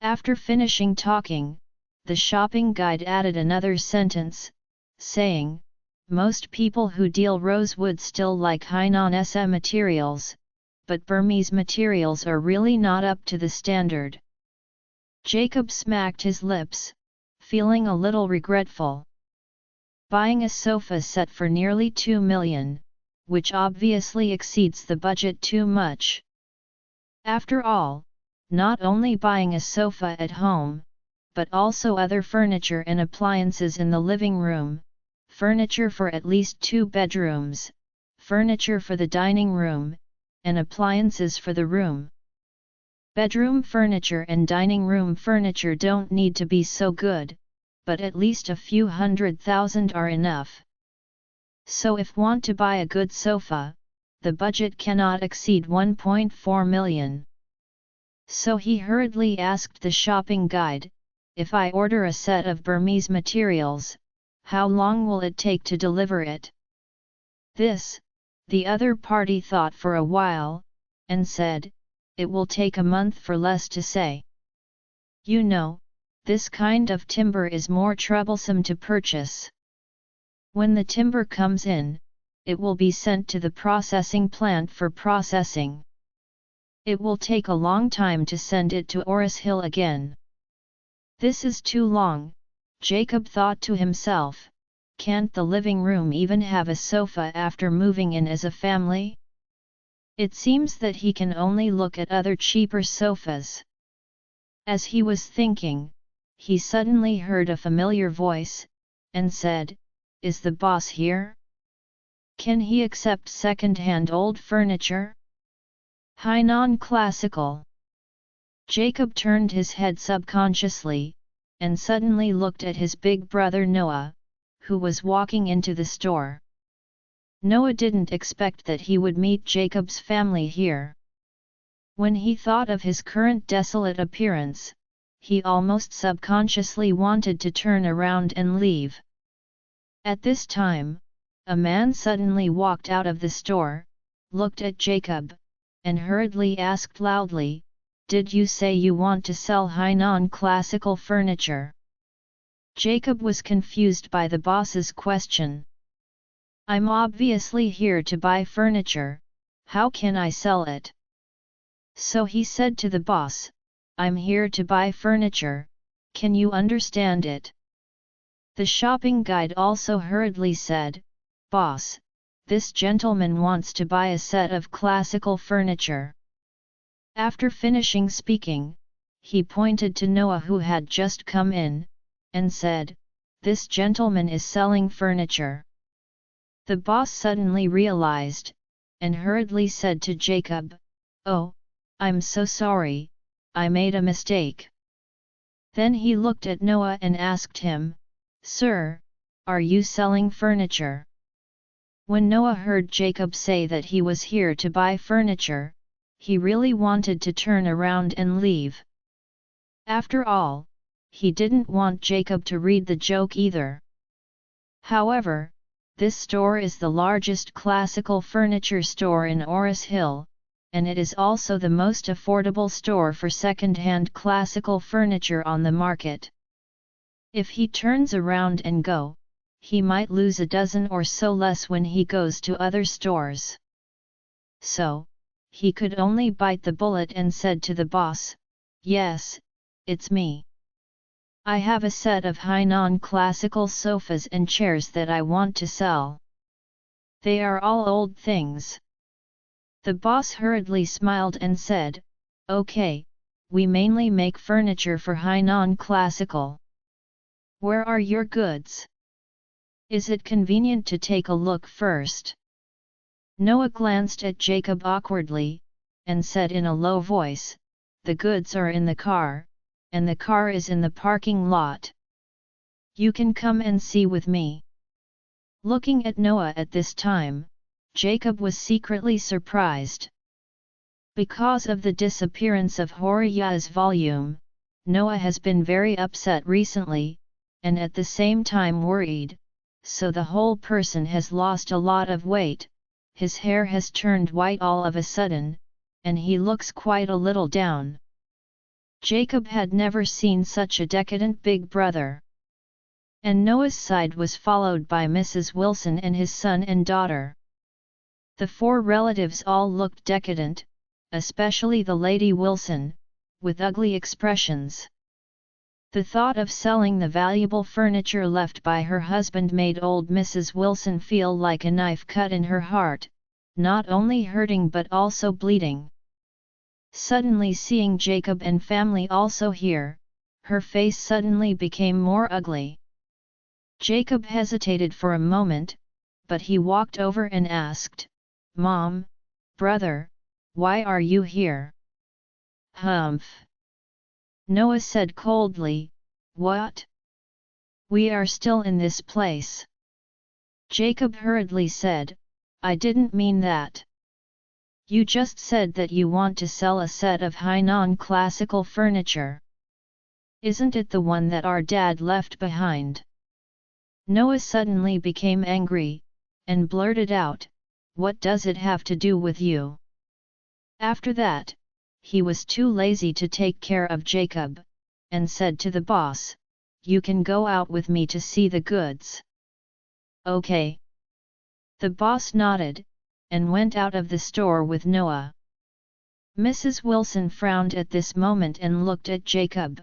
After finishing talking, the shopping guide added another sentence, saying, Most people who deal rosewood still like Hainan SM materials, but Burmese materials are really not up to the standard. Jacob smacked his lips, feeling a little regretful. Buying a sofa set for nearly 2 million, which obviously exceeds the budget too much. After all, not only buying a sofa at home, but also other furniture and appliances in the living room, furniture for at least 2 bedrooms, furniture for the dining room, and appliances for the room. Bedroom furniture and dining room furniture don't need to be so good, but at least a few 100,000 are enough. So if want to buy a good sofa, the budget cannot exceed 1.4 million. So he hurriedly asked the shopping guide, if I order a set of Burmese materials, how long will it take to deliver it? This, the other party thought for a while, and said, it will take a month for less to say. You know, this kind of timber is more troublesome to purchase. When the timber comes in, it will be sent to the processing plant for processing. It will take a long time to send it to Oris Hill again. This is too long, Jacob thought to himself. Can't the living room even have a sofa after moving in as a family? It seems that he can only look at other cheaper sofas. As he was thinking, he suddenly heard a familiar voice, and said, is the boss here? Can he accept second-hand old furniture? High non-classical. Jacob turned his head subconsciously, and suddenly looked at his big brother Noah, who was walking into the store. Noah didn't expect that he would meet Jacob's family here. When he thought of his current desolate appearance, he almost subconsciously wanted to turn around and leave. At this time, a man suddenly walked out of the store, looked at Jacob, and hurriedly asked loudly, did you say you want to sell high non-classical furniture? Jacob was confused by the boss's question. I'm obviously here to buy furniture, how can I sell it? So he said to the boss, I'm here to buy furniture, can you understand it? The shopping guide also hurriedly said, boss, this gentleman wants to buy a set of classical furniture. After finishing speaking, he pointed to Noah who had just come in, and said, this gentleman is selling furniture. The boss suddenly realized, and hurriedly said to Jacob, oh, I'm so sorry, I made a mistake. Then he looked at Noah and asked him, sir, are you selling furniture? When Noah heard Jacob say that he was here to buy furniture, he really wanted to turn around and leave. After all, he didn't want Jacob to read the joke either. However, this store is the largest classical furniture store in Oris Hill, and it is also the most affordable store for second-hand classical furniture on the market. If he turns around and go, he might lose a dozen or so less when he goes to other stores. So, he could only bite the bullet and said to the boss, yes, it's me. I have a set of high non-classical sofas and chairs that I want to sell. They are all old things. The boss hurriedly smiled and said, okay, we mainly make furniture for high non-classical. Where are your goods? Is it convenient to take a look first? Noah glanced at Jacob awkwardly, and said in a low voice, the goods are in the car, and the car is in the parking lot. You can come and see with me. Looking at Noah at this time, Jacob was secretly surprised. Because of the disappearance of Horiya's volume, Noah has been very upset recently, and at the same time worried, so the whole person has lost a lot of weight, his hair has turned white all of a sudden, and he looks quite a little down. Jacob had never seen such a decadent big brother. And Noah's side was followed by Mrs. Wilson and his son and daughter. The four relatives all looked decadent, especially the Lady Wilson, with ugly expressions. The thought of selling the valuable furniture left by her husband made old Mrs. Wilson feel like a knife cut in her heart, not only hurting but also bleeding. Suddenly seeing Jacob and family also here, her face suddenly became more ugly. Jacob hesitated for a moment, but he walked over and asked, Mom, brother, why are you here? Humph. Noah said coldly, what? We are still in this place. Jacob hurriedly said, I didn't mean that. You just said that you want to sell a set of high non-classical furniture. Isn't it the one that our dad left behind? Noah suddenly became angry, and blurted out, what does it have to do with you? After that, he was too lazy to take care of Jacob, and said to the boss, you can go out with me to see the goods. Okay. The boss nodded, and went out of the store with Noah. Mrs. Wilson frowned at this moment and looked at Jacob,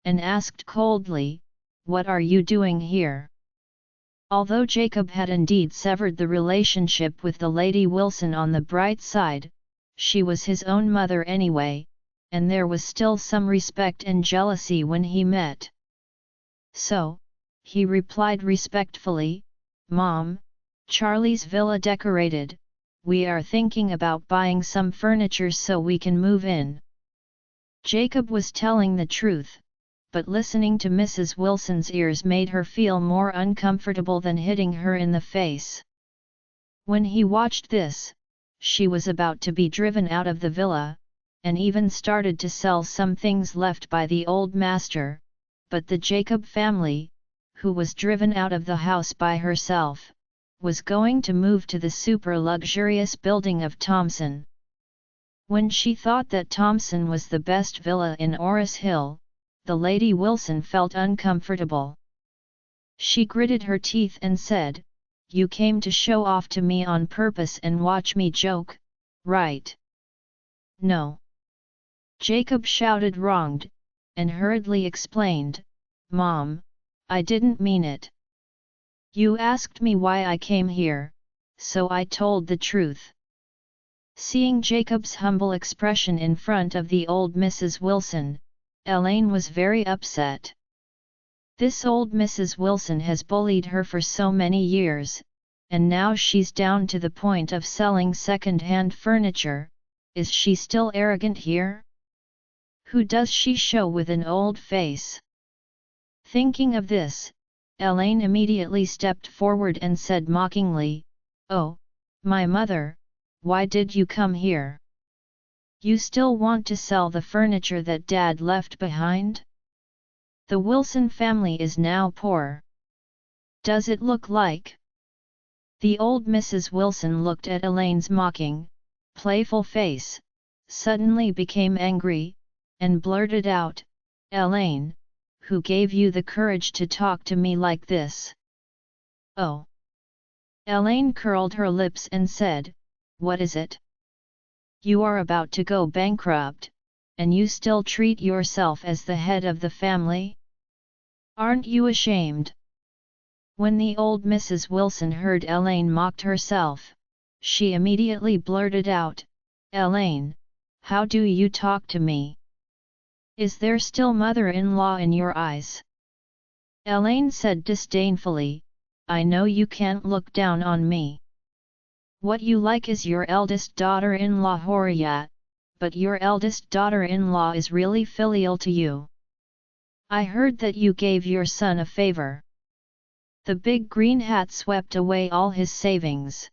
and asked coldly, what are you doing here? Although Jacob had indeed severed the relationship with the Lady Wilson, on the bright side, she was his own mother anyway, and there was still some respect and jealousy when he met. So, he replied respectfully, Mom, Charlie's villa decorated, we are thinking about buying some furniture so we can move in. Jacob was telling the truth, but listening to Mrs. Wilson's ears made her feel more uncomfortable than hitting her in the face. When he watched this, she was about to be driven out of the villa, and even started to sell some things left by the old master, but the Jacob family, who was driven out of the house by herself, was going to move to the super-luxurious building of Thompson. When she thought that Thompson was the best villa in Orris Hill, the Lady Wilson felt uncomfortable. She gritted her teeth and said, you came to show off to me on purpose and watch me joke, right? No. Jacob shouted wronged, and hurriedly explained, Mom, I didn't mean it. You asked me why I came here, so I told the truth. Seeing Jacob's humble expression in front of the old Mrs. Wilson, Elaine was very upset. This old Mrs. Wilson has bullied her for so many years, and now she's down to the point of selling second-hand furniture. Is she still arrogant here? Who does she show with an old face? Thinking of this, Elaine immediately stepped forward and said mockingly, Oh, my mother, why did you come here? You still want to sell the furniture that Dad left behind? The Wilson family is now poor. Does it look like? The old Mrs. Wilson looked at Elaine's mocking, playful face, suddenly became angry, and blurted out, Elaine, who gave you the courage to talk to me like this? Oh! Elaine curled her lips and said, What is it? You are about to go bankrupt, and you still treat yourself as the head of the family? Aren't you ashamed? When the old Mrs. Wilson heard Elaine mocked herself, she immediately blurted out, Elaine, how do you talk to me? Is there still mother-in-law in your eyes? Elaine said disdainfully, I know you can't look down on me. What you like is your eldest daughter-in-law Horia, but your eldest daughter-in-law is really filial to you. I heard that you gave your son a favor. The big green hat swept away all his savings.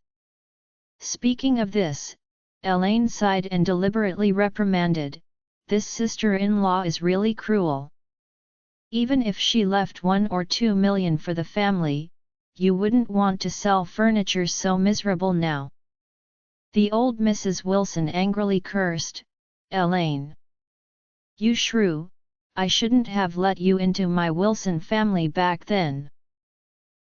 Speaking of this, Elaine sighed and deliberately reprimanded, This sister-in-law is really cruel. Even if she left 1 or 2 million for the family, you wouldn't want to sell furniture so miserable now. The old Mrs. Wilson angrily cursed, Elaine, you shrew, I shouldn't have let you into my Wilson family back then.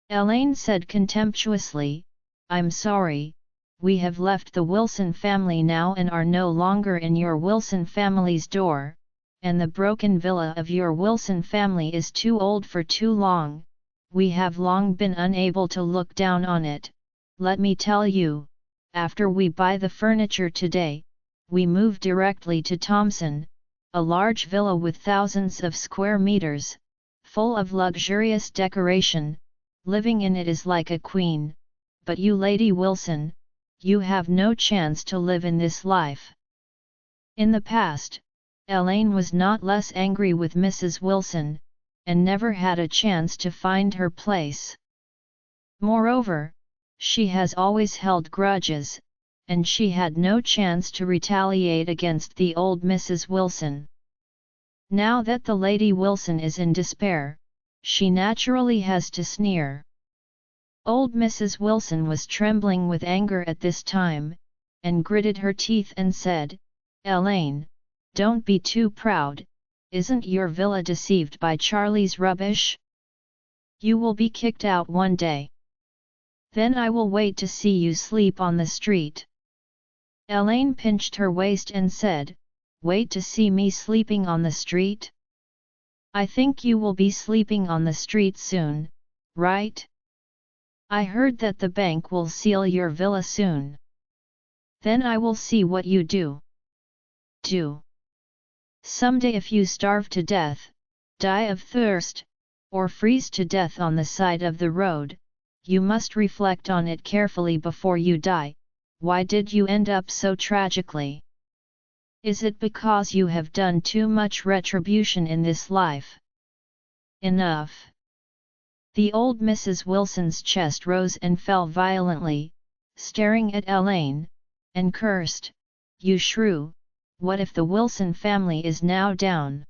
Elaine said contemptuously, I'm sorry, we have left the Wilson family now and are no longer in your Wilson family's door, and the broken villa of your Wilson family is too old for too long. We have long been unable to look down on it. Let me tell you, after we buy the furniture today, we move directly to Thompson, a large villa with thousands of square meters, full of luxurious decoration. Living in it is like a queen, but you Lady Wilson, you have no chance to live in this life. In the past, Elaine was not less angry with Mrs. Wilson, and never had a chance to find her place. Moreover, she has always held grudges, and she had no chance to retaliate against the old Mrs. Wilson. Now that the Lady Wilson is in despair, she naturally has to sneer. Old Mrs. Wilson was trembling with anger at this time, and gritted her teeth and said, "Elaine, don't be too proud, isn't your villa deceived by Charlie's rubbish? You will be kicked out one day. Then I will wait to see you sleep on the street." Elaine pinched her waist and said, "Wait to see me sleeping on the street? I think you will be sleeping on the street soon, right? I heard that the bank will seal your villa soon. Then I will see what you do. Someday if you starve to death, die of thirst, or freeze to death on the side of the road, you must reflect on it carefully before you die. Why did you end up so tragically? Is it because you have done too much retribution in this life? Enough." The old Mrs. Wilson's chest rose and fell violently, staring at Elaine, and cursed, "You shrew, what if the Wilson family is now down?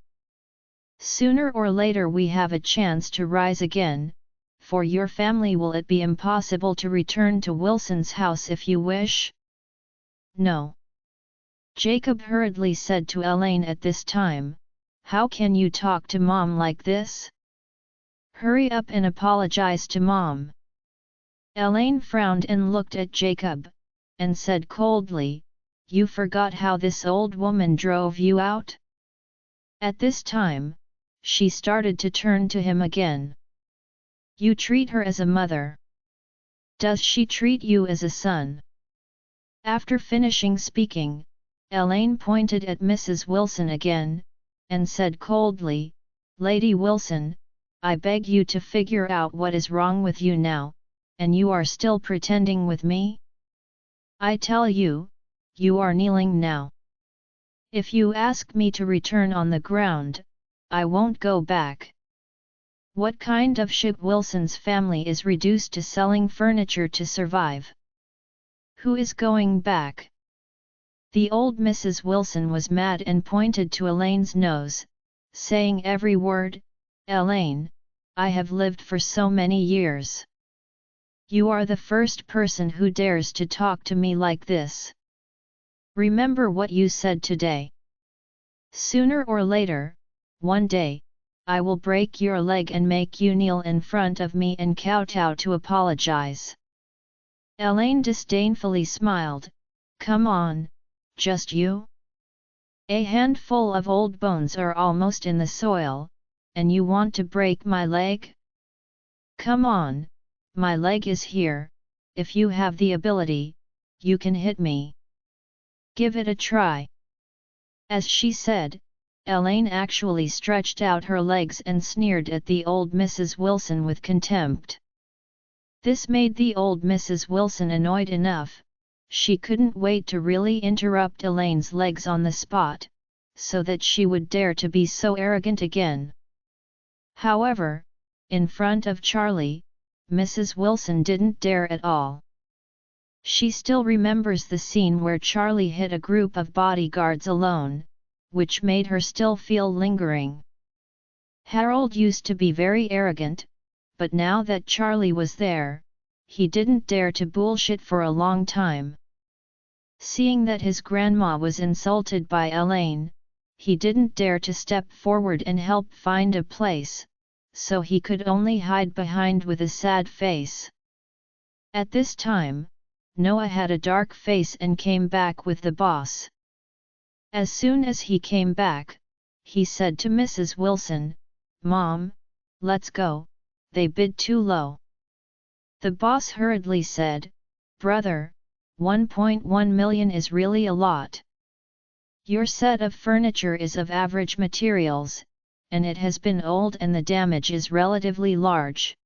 Sooner or later we have a chance to rise again. For your family will it be impossible to return to Wilson's house if you wish?" "No." Jacob hurriedly said to Elaine at this time, "How can you talk to Mom like this? Hurry up and apologize to Mom." Elaine frowned and looked at Jacob, and said coldly, "You forgot how this old woman drove you out?" At this time, she started to turn to him again. "You treat her as a mother. Does she treat you as a son?" After finishing speaking, Elaine pointed at Mrs. Wilson again, and said coldly, "Lady Wilson, I beg you to figure out what is wrong with you now, and you are still pretending with me? I tell you, you are kneeling now. If you ask me to return on the ground, I won't go back. What kind of ship Wilson's family is reduced to selling furniture to survive? Who is going back?" The old Mrs. Wilson was mad and pointed to Elaine's nose, saying every word, "Elaine, I have lived for so many years. You are the first person who dares to talk to me like this. Remember what you said today. Sooner or later, one day, I will break your leg and make you kneel in front of me and kowtow to apologize." Elaine disdainfully smiled, "Come on, just you? A handful of old bones are almost in the soil, and you want to break my leg? Come on, my leg is here, if you have the ability, you can hit me. Give it a try." As she said, Elaine actually stretched out her legs and sneered at the old Mrs. Wilson with contempt. This made the old Mrs. Wilson annoyed enough. She couldn't wait to really interrupt Elaine's legs on the spot, so that she would dare to be so arrogant again. However, in front of Charlie, Mrs. Wilson didn't dare at all. She still remembers the scene where Charlie hit a group of bodyguards alone, which made her still feel lingering. Harold used to be very arrogant, but now that Charlie was there, he didn't dare to bullshit for a long time. Seeing that his grandma was insulted by Elaine, he didn't dare to step forward and help find a place, so he could only hide behind with a sad face. At this time, Noah had a dark face and came back with the boss. As soon as he came back, he said to Mrs. Wilson, "Mom, let's go, they bid too low." The boss hurriedly said, "Brother, 1.1 million is really a lot. Your set of furniture is of average materials, and it has been old and the damage is relatively large.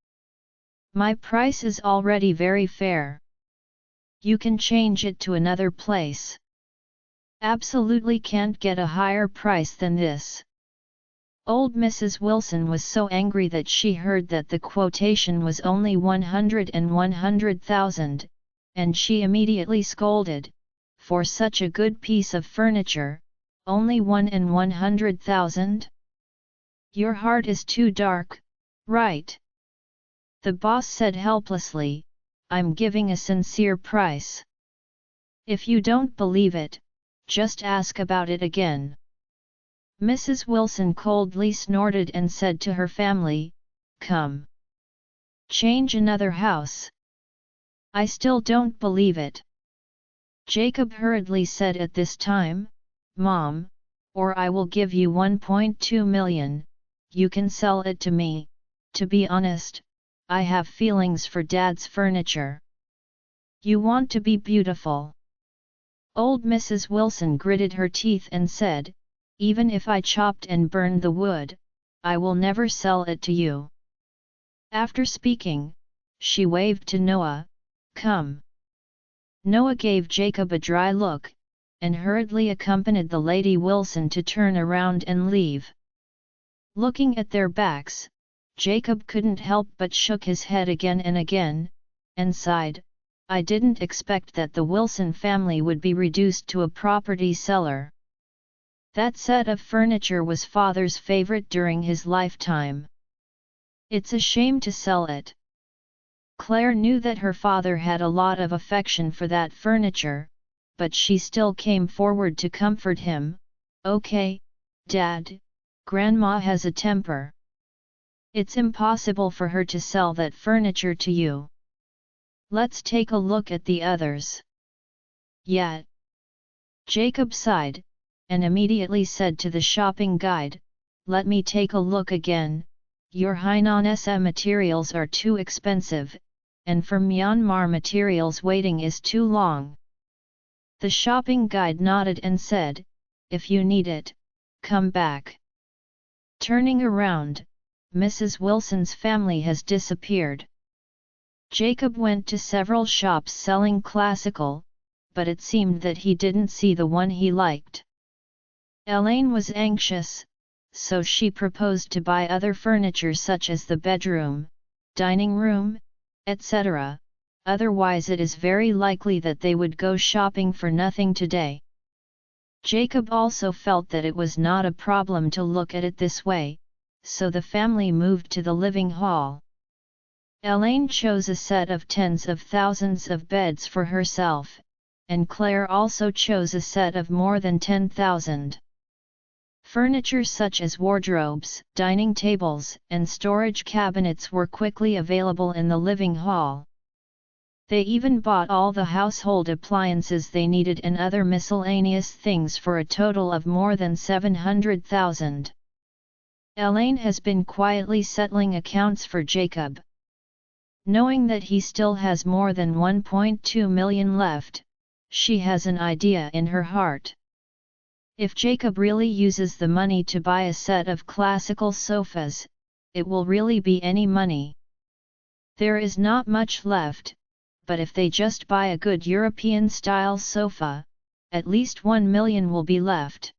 My price is already very fair. You can change it to another place. Absolutely can't get a higher price than this." Old Mrs. Wilson was so angry that she heard that the quotation was only 100,000, and she immediately scolded, "For such a good piece of furniture, only 1 in 100,000? Your heart is too dark, right?" The boss said helplessly, "I'm giving a sincere price. If you don't believe it, just ask about it again." Mrs. Wilson coldly snorted and said to her family, "Come. Change another house." "I still don't believe it." Jacob hurriedly said at this time, "Mom, or I will give you 1.2 million, you can sell it to me. To be honest, I have feelings for Dad's furniture." "You want to be beautiful." Old Mrs. Wilson gritted her teeth and said, "Even if I chopped and burned the wood, I will never sell it to you." After speaking, she waved to Noah, "Come." Noah gave Jacob a dry look, and hurriedly accompanied the Lady Wilson to turn around and leave. Looking at their backs, Jacob couldn't help but shook his head again and sighed, "I didn't expect that the Wilson family would be reduced to a property seller." That set of furniture was Father's favorite during his lifetime. It's a shame to sell it. Claire knew that her father had a lot of affection for that furniture, but she still came forward to comfort him. "Okay, Dad, Grandma has a temper. It's impossible for her to sell that furniture to you. Let's take a look at the others." "Yeah." Jacob sighed, and immediately said to the shopping guide, "Let me take a look again. Your Hainan materials are too expensive, and for Myanmar materials waiting is too long." The shopping guide nodded and said, "If you need it, come back." Turning around, Mrs. Wilson's family has disappeared. Jacob went to several shops selling classical, but it seemed that he didn't see the one he liked. Elaine was anxious, so she proposed to buy other furniture such as the bedroom, dining room, etc., otherwise it is very likely that they would go shopping for nothing today. Jacob also felt that it was not a problem to look at it this way, so the family moved to the living hall. Elaine chose a set of tens of thousands of beds for herself, and Claire also chose a set of more than 10,000. Furniture such as wardrobes, dining tables, and storage cabinets were quickly available in the living hall. They even bought all the household appliances they needed and other miscellaneous things for a total of more than 700,000. Elaine has been quietly settling accounts for Jacob. Knowing that he still has more than 1.2 million left, she has an idea in her heart. If Jacob really uses the money to buy a set of classical sofas, it will really be any money. There is not much left, but if they just buy a good European-style sofa, at least 1 million will be left.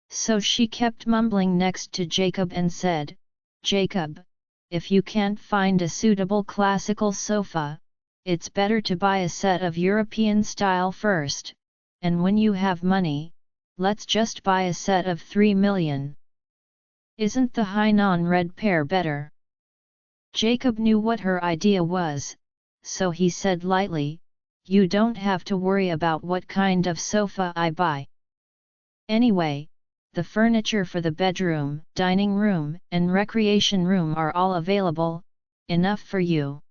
So she kept mumbling next to Jacob and said, "Jacob, if you can't find a suitable classical sofa, it's better to buy a set of European style first, and when you have money, let's just buy a set of 3 million. Isn't the Hainan red pear better?" Jacob knew what her idea was, so he said lightly, "You don't have to worry about what kind of sofa I buy. Anyway, the furniture for the bedroom, dining room, and recreation room are all available, enough for you."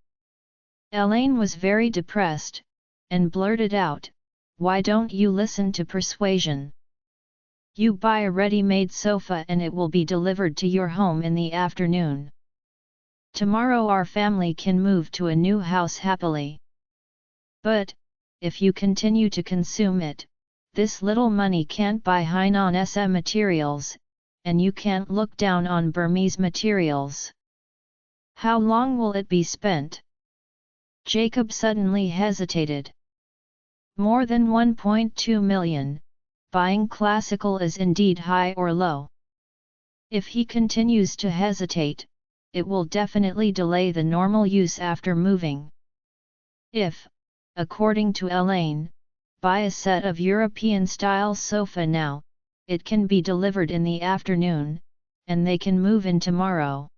Elaine was very depressed, and blurted out, "Why don't you listen to persuasion? You buy a ready-made sofa and it will be delivered to your home in the afternoon. Tomorrow our family can move to a new house happily. But, if you continue to consume it, this little money can't buy Hainan materials, and you can't look down on Burmese materials. How long will it be spent?" Jacob suddenly hesitated. More than 1.2 million, buying classical is indeed high or low. If he continues to hesitate, it will definitely delay the normal use after moving. If, according to Elaine, buy a set of European-style sofa now, it can be delivered in the afternoon, and they can move in tomorrow.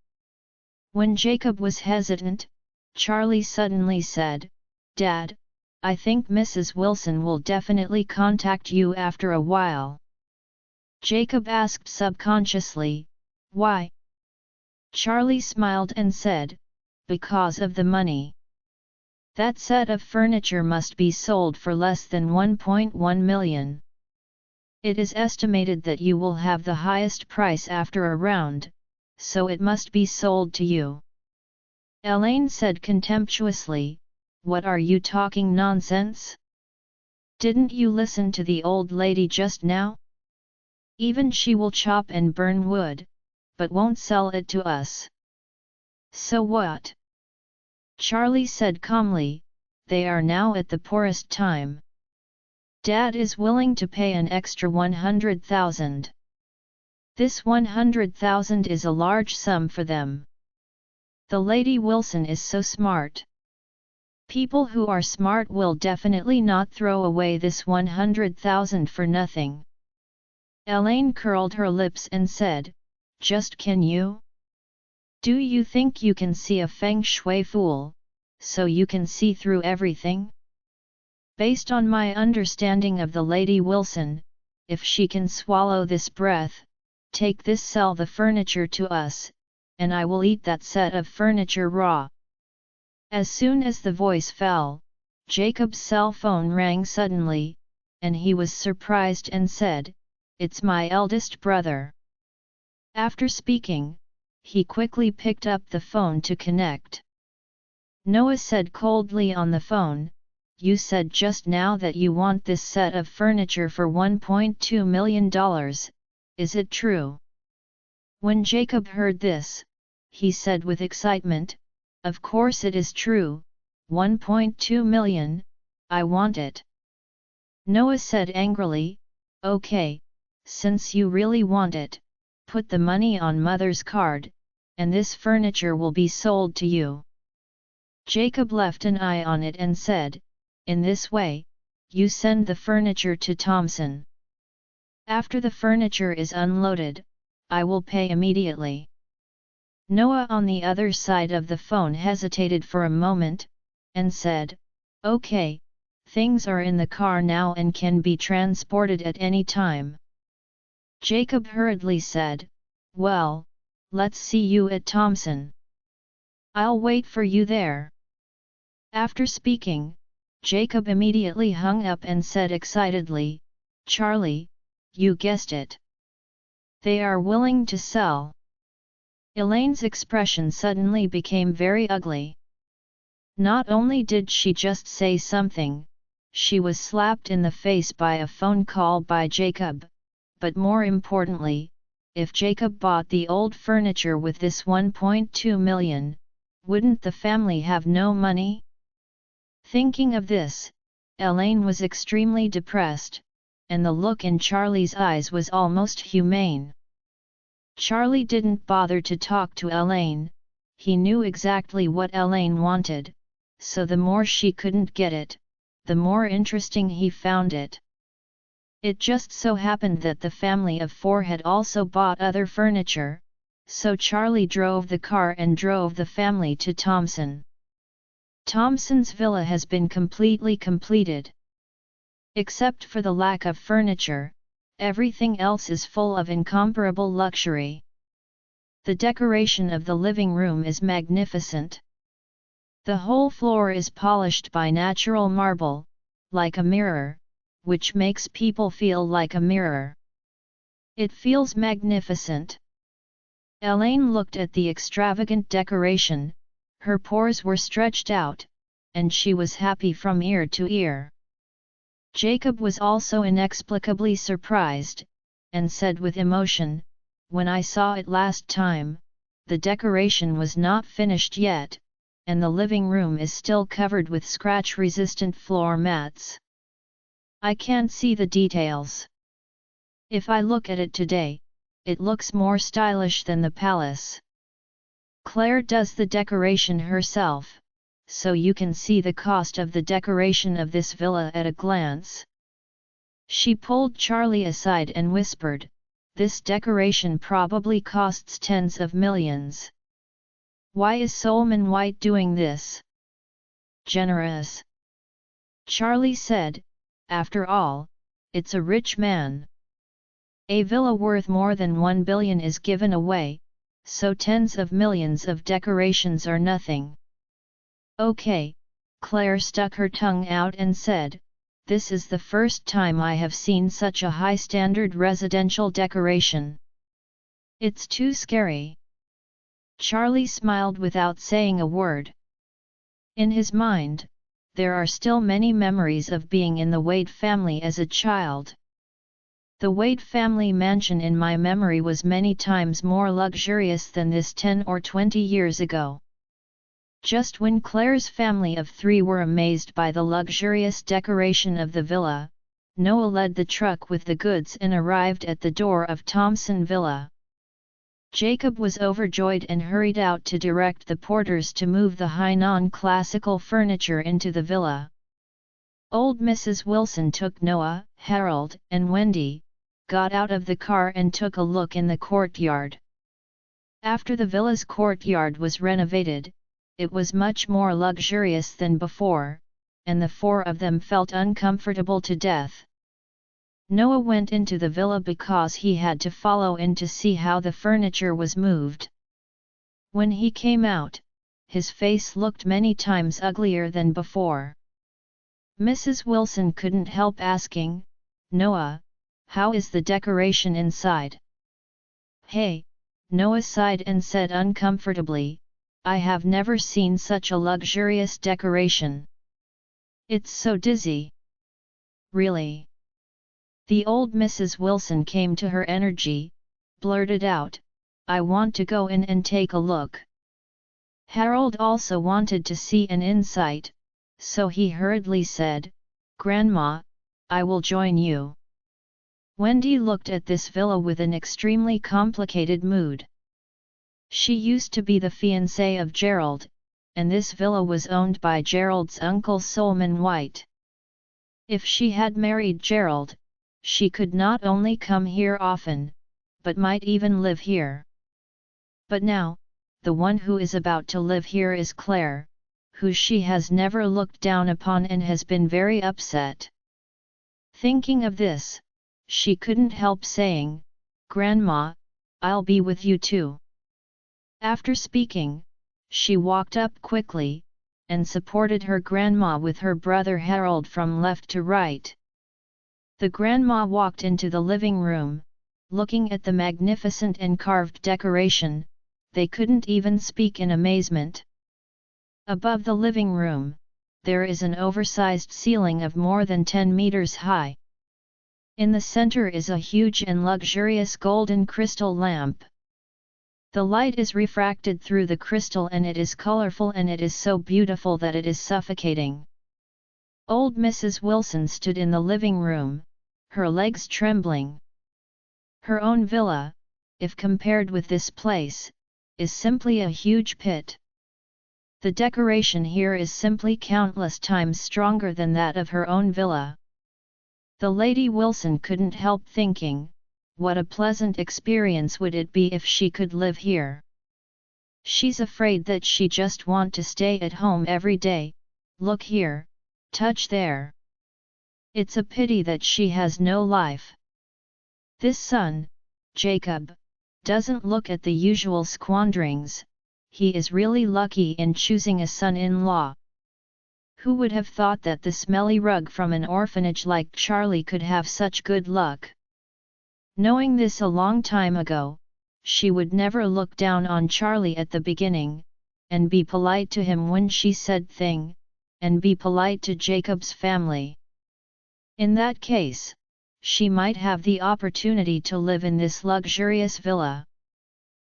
When Jacob was hesitant, Charlie suddenly said, "Dad, I think Mrs. Wilson will definitely contact you after a while." Jacob asked subconsciously, "Why?" Charlie smiled and said, "Because of the money. That set of furniture must be sold for less than 1.1 million. It is estimated that you will have the highest price after a round, so it must be sold to you." Elaine said contemptuously, "What are you talking nonsense? Didn't you listen to the old lady just now? Even she will chop and burn wood, but won't sell it to us." "So what?" Charlie said calmly, "They are now at the poorest time. Dad is willing to pay an extra 100,000. This 100,000 is a large sum for them. The Lady Wilson is so smart. People who are smart will definitely not throw away this 100,000 for nothing." Elaine curled her lips and said, "Just can you? Do you think you can see a feng shui fool, so you can see through everything? Based on my understanding of the Lady Wilson, if she can swallow this breath, take this, sell the furniture to us, and I will eat that set of furniture raw." As soon as the voice fell, Jacob's cell phone rang suddenly, and he was surprised and said, "It's my eldest brother." After speaking, he quickly picked up the phone to connect. Noah said coldly on the phone, "You said just now that you want this set of furniture for $1.2 million, is it true?" When Jacob heard this, he said with excitement, "Of course it is true, 1.2 million, I want it." Noah said angrily, "Okay, since you really want it, put the money on Mother's card, and this furniture will be sold to you." Jacob left an eye on it and said, "In this way, you send the furniture to Thompson. After the furniture is unloaded, I will pay immediately." Noah on the other side of the phone hesitated for a moment, and said, "Okay, things are in the car now and can be transported at any time." Jacob hurriedly said, "Well, let's see you at Thompson. I'll wait for you there." After speaking, Jacob immediately hung up and said excitedly, "Charlie, you guessed it. They are willing to sell." Elaine's expression suddenly became very ugly. Not only did she just say something, she was slapped in the face by a phone call by Jacob, but more importantly, if Jacob bought the old furniture with this 1.2 million, wouldn't the family have no money? Thinking of this, Elaine was extremely depressed, and the look in Charlie's eyes was almost humane. Charlie didn't bother to talk to Elaine, he knew exactly what Elaine wanted, so the more she couldn't get it, the more interesting he found it. It just so happened that the family of four had also bought other furniture, so Charlie drove the car and drove the family to Thompson. Thompson's villa has been completely completed. Except for the lack of furniture, everything else is full of incomparable luxury. The decoration of the living room is magnificent. The whole floor is polished by natural marble, like a mirror, which makes people feel like a mirror. It feels magnificent. Elaine looked at the extravagant decoration, her pores were stretched out, and she was happy from ear to ear. Jacob was also inexplicably surprised, and said with emotion, "When I saw it last time, the decoration was not finished yet, and the living room is still covered with scratch-resistant floor mats. I can't see the details. If I look at it today, it looks more stylish than the palace. Claire does the decoration herself, so you can see the cost of the decoration of this villa at a glance. She pulled Charlie aside and whispered, "This decoration probably costs tens of millions. Why is Solomon White doing this?" "Generous," Charlie said, "after all, it's a rich man. A villa worth more than 1 billion is given away, so tens of millions of decorations are nothing." "Okay," Claire stuck her tongue out and said, "this is the first time I have seen such a high-standard residential decoration. It's too scary." Charlie smiled without saying a word. In his mind, there are still many memories of being in the Wade family as a child. "The Wade family mansion in my memory was many times more luxurious than this 10 or 20 years ago." Just when Claire's family of 3 were amazed by the luxurious decoration of the villa, Noah led the truck with the goods and arrived at the door of Thompson Villa. Jacob was overjoyed and hurried out to direct the porters to move the high non-classical furniture into the villa. Old Mrs. Wilson took Noah, Harold, and Wendy, got out of the car and took a look in the courtyard. After the villa's courtyard was renovated, it was much more luxurious than before, and the 4 of them felt uncomfortable to death. Noah went into the villa because he had to follow in to see how the furniture was moved. When he came out, his face looked many times uglier than before. Mrs. Wilson couldn't help asking, "Noah, how is the decoration inside?" "Hey," Noah sighed and said uncomfortably, "I have never seen such a luxurious decoration. It's so dizzy." "Really?" The old Mrs. Wilson came to her energy, blurted out, "I want to go in and take a look." Harold also wanted to see an insight, so he hurriedly said, "Grandma, I will join you." Wendy looked at this villa with an extremely complicated mood. She used to be the fiancée of Gerald, and this villa was owned by Gerald's uncle Solomon White. If she had married Gerald, she could not only come here often, but might even live here. But now, the one who is about to live here is Claire, who she has never looked down upon and has been very upset. Thinking of this, she couldn't help saying, "Grandma, I'll be with you too." After speaking, she walked up quickly, and supported her grandma with her brother Harold from left to right. The grandma walked into the living room, looking at the magnificent and carved decoration. They couldn't even speak in amazement. Above the living room, there is an oversized ceiling of more than 10 meters high. In the center is a huge and luxurious golden crystal lamp. The light is refracted through the crystal and it is colorful and it is so beautiful that it is suffocating. Old Mrs. Wilson stood in the living room, her legs trembling. Her own villa, if compared with this place, is simply a huge pit. The decoration here is simply countless times stronger than that of her own villa. The Lady Wilson couldn't help thinking, what a pleasant experience would it be if she could live here. She's afraid that she just want to stay at home every day, look here, touch there. It's a pity that she has no life. This son, Jacob, doesn't look at the usual squanderings. He is really lucky in choosing a son-in-law. Who would have thought that the smelly rug from an orphanage like Charlie could have such good luck? Knowing this a long time ago, she would never look down on Charlie at the beginning, and be polite to him when she said thing, and be polite to Jacob's family. In that case, she might have the opportunity to live in this luxurious villa.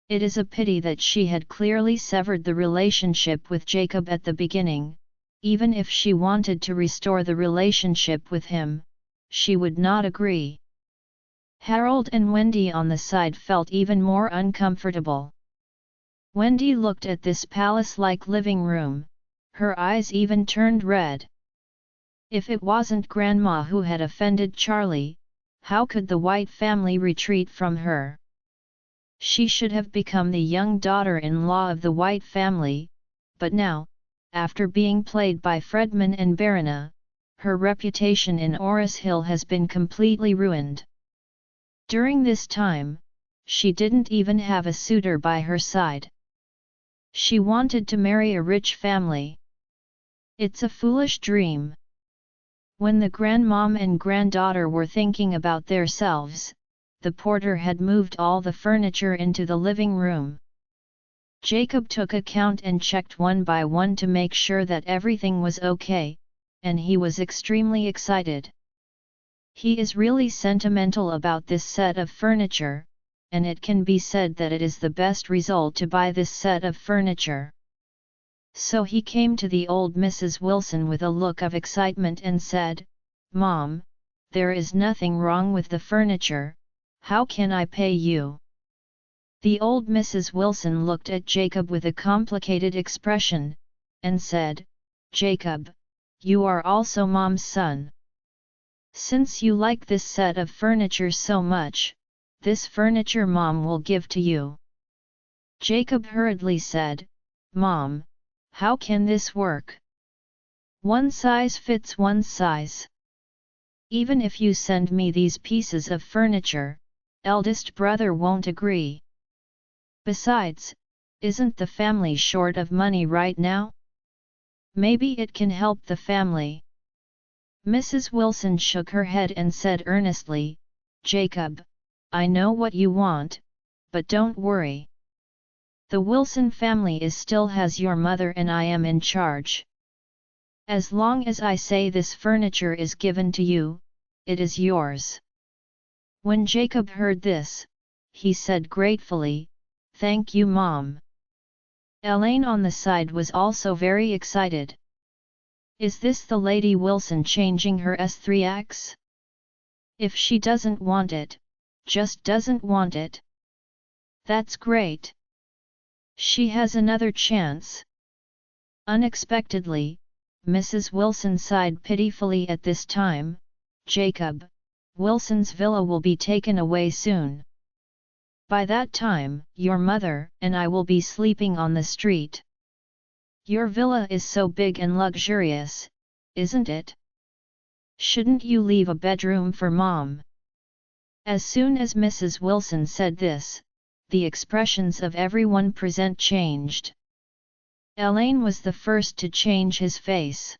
It is a pity that she had clearly severed the relationship with Jacob at the beginning. Even if she wanted to restore the relationship with him, she would not agree. Harold and Wendy on the side felt even more uncomfortable. Wendy looked at this palace-like living room, her eyes even turned red. If it wasn't Grandma who had offended Charlie, how could the White family retreat from her? She should have become the young daughter-in-law of the White family, but now, after being played by Fredman and Barina, her reputation in Oris Hill has been completely ruined. During this time, she didn't even have a suitor by her side. She wanted to marry a rich family. It's a foolish dream. When the grandmom and granddaughter were thinking about themselves, the porter had moved all the furniture into the living room. Jacob took a count and checked one by one to make sure that everything was okay, and he was extremely excited. He is really sentimental about this set of furniture, and it can be said that it is the best result to buy this set of furniture. So he came to the old Mrs. Wilson with a look of excitement and said, "Mom, there is nothing wrong with the furniture, how can I pay you?" The old Mrs. Wilson looked at Jacob with a complicated expression, and said, "Jacob, you are also Mom's son. Since you like this set of furniture so much, this furniture Mom will give to you." Jacob hurriedly said, "Mom, how can this work? One size fits one size. Even if you send me these pieces of furniture, eldest brother won't agree. Besides, isn't the family short of money right now? Maybe it can help the family." Mrs. Wilson shook her head and said earnestly, "Jacob, I know what you want, but don't worry. The Wilson family still has your mother and I am in charge. As long as I say this furniture is given to you, it is yours." When Jacob heard this, he said gratefully, "Thank you, Mom." Elaine on the side was also very excited. Is this the Lady Wilson changing her S3X? If she doesn't want it, just doesn't want it. That's great. She has another chance. Unexpectedly, Mrs. Wilson sighed pitifully at this time. "Jacob, Wilson's villa will be taken away soon. By that time, your mother and I will be sleeping on the street. Your villa is so big and luxurious, isn't it? Shouldn't you leave a bedroom for Mom?" As soon as Mrs. Wilson said this, the expressions of everyone present changed. Elaine was the first to change his face.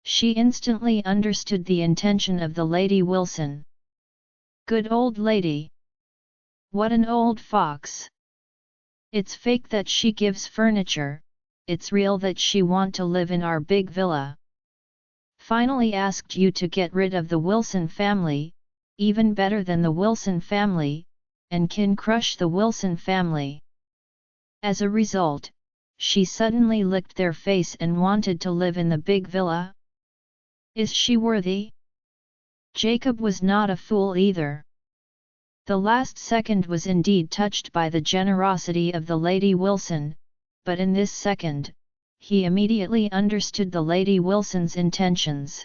She instantly understood the intention of the Lady Wilson. Good old lady! What an old fox! It's fake that she gives furniture, it's real that she want to live in our big villa. Finally asked you to get rid of the Wilson family, even better than the Wilson family, and can crush the Wilson family. As a result, she suddenly licked their face and wanted to live in the big villa? Is she worthy? Jacob was not a fool either. The last second was indeed touched by the generosity of the Lady Wilson, but in this second, he immediately understood the Lady Wilson's intentions.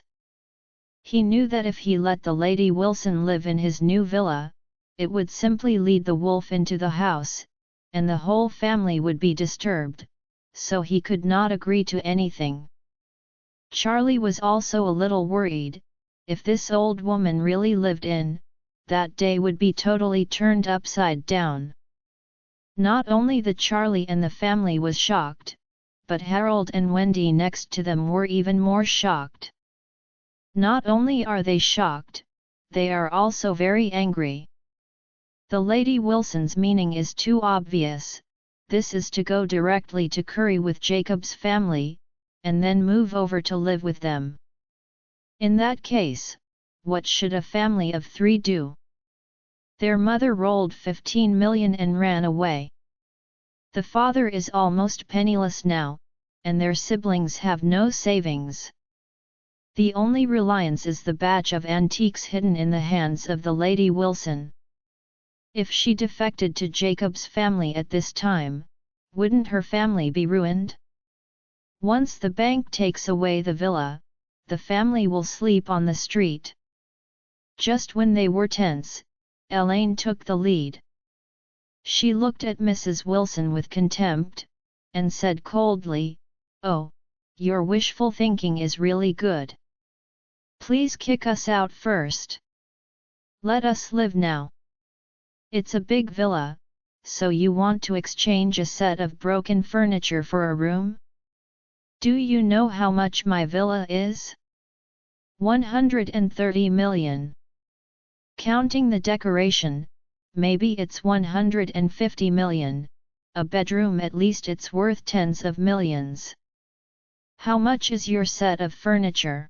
He knew that if he let the Lady Wilson live in his new villa, it would simply lead the wolf into the house, and the whole family would be disturbed, so he could not agree to anything. Charlie was also a little worried. If this old woman really lived in, that day would be totally turned upside down. Not only the Charlie and the family was shocked, but Harold and Wendy next to them were even more shocked. Not only are they shocked, they are also very angry. The Lady Wilson's meaning is too obvious. This is to go directly to curry with Jacob's family, and then move over to live with them. In that case, what should a family of 3 do? Their mother rolled 15 million and ran away. The father is almost penniless now, and their siblings have no savings. The only reliance is the batch of antiques hidden in the hands of the Lady Wilson. If she defected to Jacob's family at this time, wouldn't her family be ruined? Once the bank takes away the villa, the family will sleep on the street. Just when they were tense, Elaine took the lead. She looked at Mrs. Wilson with contempt, and said coldly, "Oh, your wishful thinking is really good. Please kick us out first. Let us live now. It's a big villa, so you want to exchange a set of broken furniture for a room? Do you know how much my villa is? 130 million. Counting the decoration, maybe it's 150 million, a bedroom at least it's worth tens of millions. How much is your set of furniture?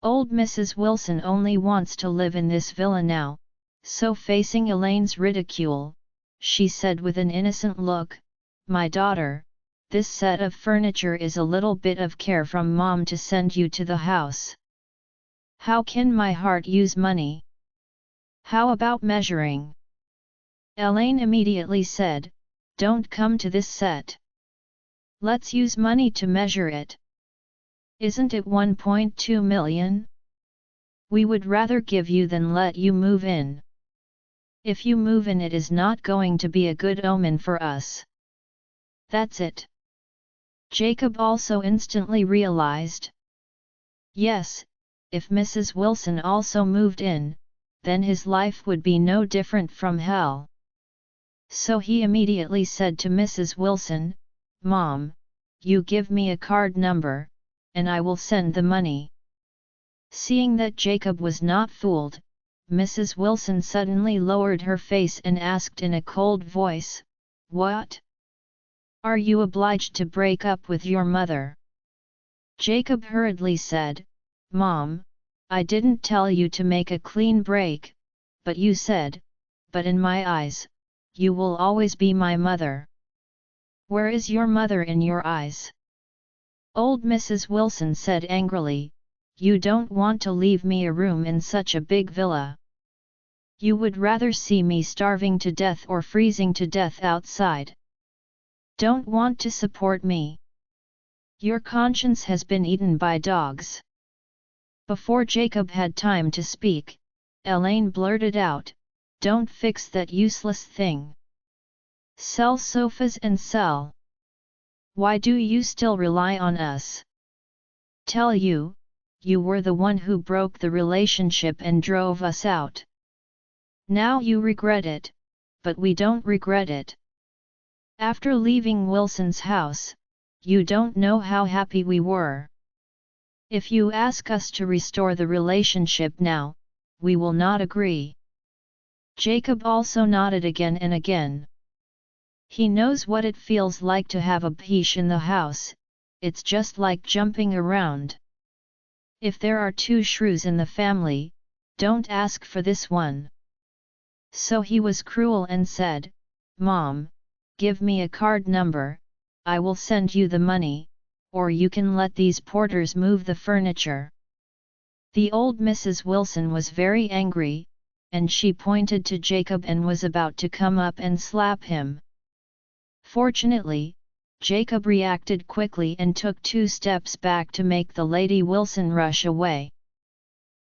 Old Mrs. Wilson only wants to live in this villa now, so facing Elaine's ridicule, she said with an innocent look, "My daughter, this set of furniture is a little bit of care from Mom to send you to the house. How can my heart use money? How about measuring?" Elaine immediately said, "Don't come to this set. Let's use money to measure it. Isn't it 1.2 million? We would rather give you than let you move in. If you move in, it is not going to be a good omen for us." That's it. Jacob also instantly realized. Yes, if Mrs. Wilson also moved in, then his life would be no different from hell. So he immediately said to Mrs. Wilson, "Mom, you give me a card number, and I will send the money." Seeing that Jacob was not fooled, Mrs. Wilson suddenly lowered her face and asked in a cold voice, "What? Are you obliged to break up with your mother?" Jacob hurriedly said, "Mom, I didn't tell you to make a clean break, but you said, but in my eyes, you will always be my mother. Where is your mother in your eyes?" Old Mrs. Wilson said angrily, "You don't want to leave me a room in such a big villa. You would rather see me starving to death or freezing to death outside. Don't want to support me. Your conscience has been eaten by dogs." Before Jacob had time to speak, Elaine blurted out, "Don't fix that useless thing. Sell sofas and sell. Why do you still rely on us? Tell you, you were the one who broke the relationship and drove us out. Now you regret it, but we don't regret it. After leaving Wilson's house, you don't know how happy we were. If you ask us to restore the relationship now, we will not agree." Jacob also nodded again and again. He knows what it feels like to have a peach in the house, it's just like jumping around. If there are two shrews in the family, don't ask for this one. So he was cruel and said, "Mom, give me a card number, I will send you the money, or you can let these porters move the furniture." The old Mrs. Wilson was very angry, and she pointed to Jacob and was about to come up and slap him. Fortunately, Jacob reacted quickly and took 2 steps back to make the Lady Wilson rush away.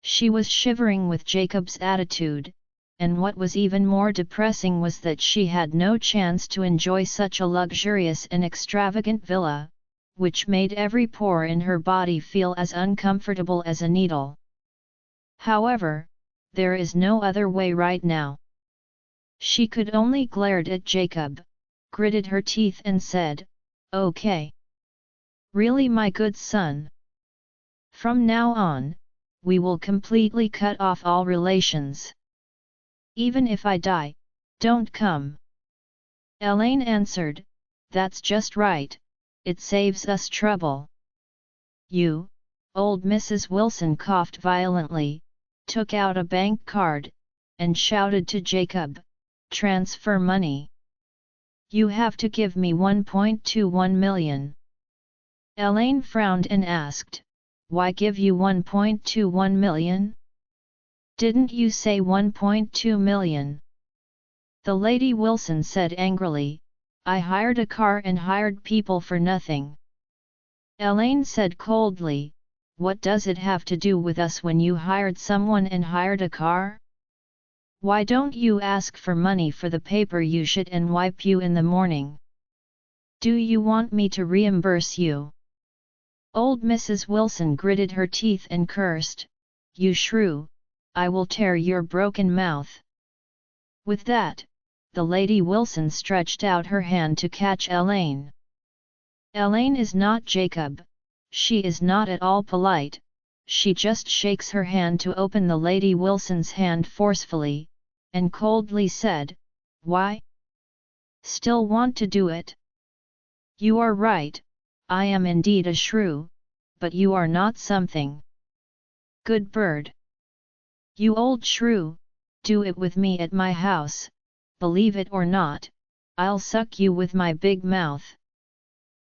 She was shivering with Jacob's attitude, and what was even more depressing was that she had no chance to enjoy such a luxurious and extravagant villa, which made every pore in her body feel as uncomfortable as a needle. However, there is no other way right now. She could only glare at Jacob, gritted her teeth and said, "Okay. Really, my good son? From now on, we will completely cut off all relations. Even if I die, don't come." Elaine answered, "That's just right, it saves us trouble." "You," old Mrs. Wilson coughed violently, took out a bank card, and shouted to Jacob, "Transfer money. You have to give me 1.21 million. Elaine frowned and asked, why give you 1.21 million? Didn't you say 1.2 million? The Lady Wilson said angrily, I hired a car and hired people for nothing. Elaine said coldly, what does it have to do with us when you hired someone and hired a car? Why don't you ask for money for the paper you shit and wipe you in the morning? Do you want me to reimburse you? Old Mrs. Wilson gritted her teeth and cursed, you shrew, I will tear your broken mouth. With that, the Lady Wilson stretched out her hand to catch Elaine. Elaine is not Jacob, she is not at all polite, she just shakes her hand to open the Lady Wilson's hand forcefully, and coldly said, why? Still want to do it? You are right, I am indeed a shrew, but you are not something. Good bird. You old shrew, do it with me at my house, believe it or not, I'll suck you with my big mouth.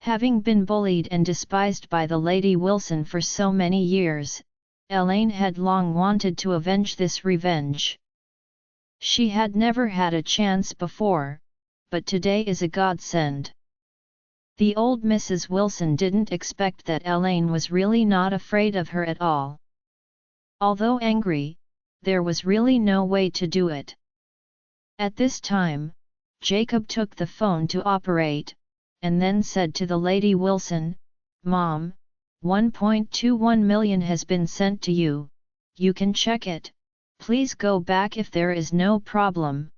Having been bullied and despised by the Lady Wilson for so many years, Elaine had long wanted to avenge this revenge. She had never had a chance before, but today is a godsend. The old Mrs. Wilson didn't expect that Elaine was really not afraid of her at all. Although angry, there was really no way to do it. At this time, Jacob took the phone to operate, and then said to the Lady Wilson, Mom, 1.21 million has been sent to you, you can check it, please go back if there is no problem.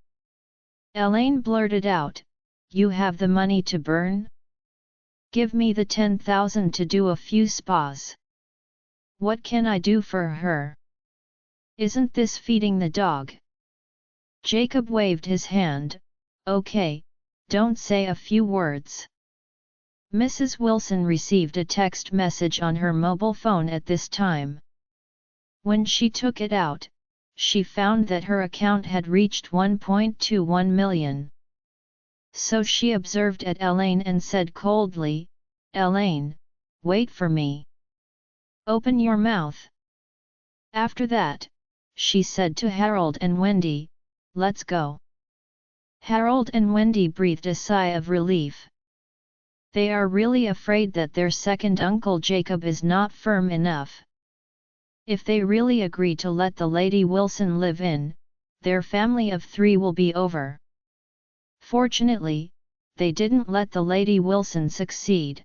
Elaine blurted out, you have the money to burn? Give me the 10,000 to do a few spas. What can I do for her? Isn't this feeding the dog? Jacob waved his hand, okay, don't say a few words. Mrs. Wilson received a text message on her mobile phone at this time. When she took it out, she found that her account had reached 1.21 million. So she observed at Elaine and said coldly, Elaine, wait for me. Open your mouth. After that, she said to Harold and Wendy, let's go. Harold and Wendy breathed a sigh of relief. They are really afraid that their second uncle Jacob is not firm enough. If they really agree to let the Lady Wilson live in, their family of three will be over. Fortunately, they didn't let the Lady Wilson succeed.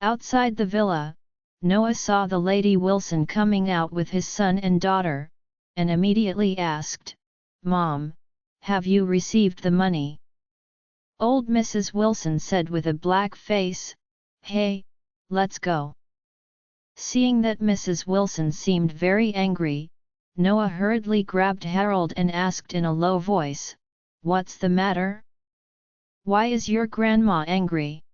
Outside the villa, Noah saw the Lady Wilson coming out with his son and daughter, and immediately asked, Mom, have you received the money? Old Mrs. Wilson said with a black face, hey, let's go. Seeing that Mrs. Wilson seemed very angry, Noah hurriedly grabbed Harold and asked in a low voice, what's the matter? Why is your grandma angry?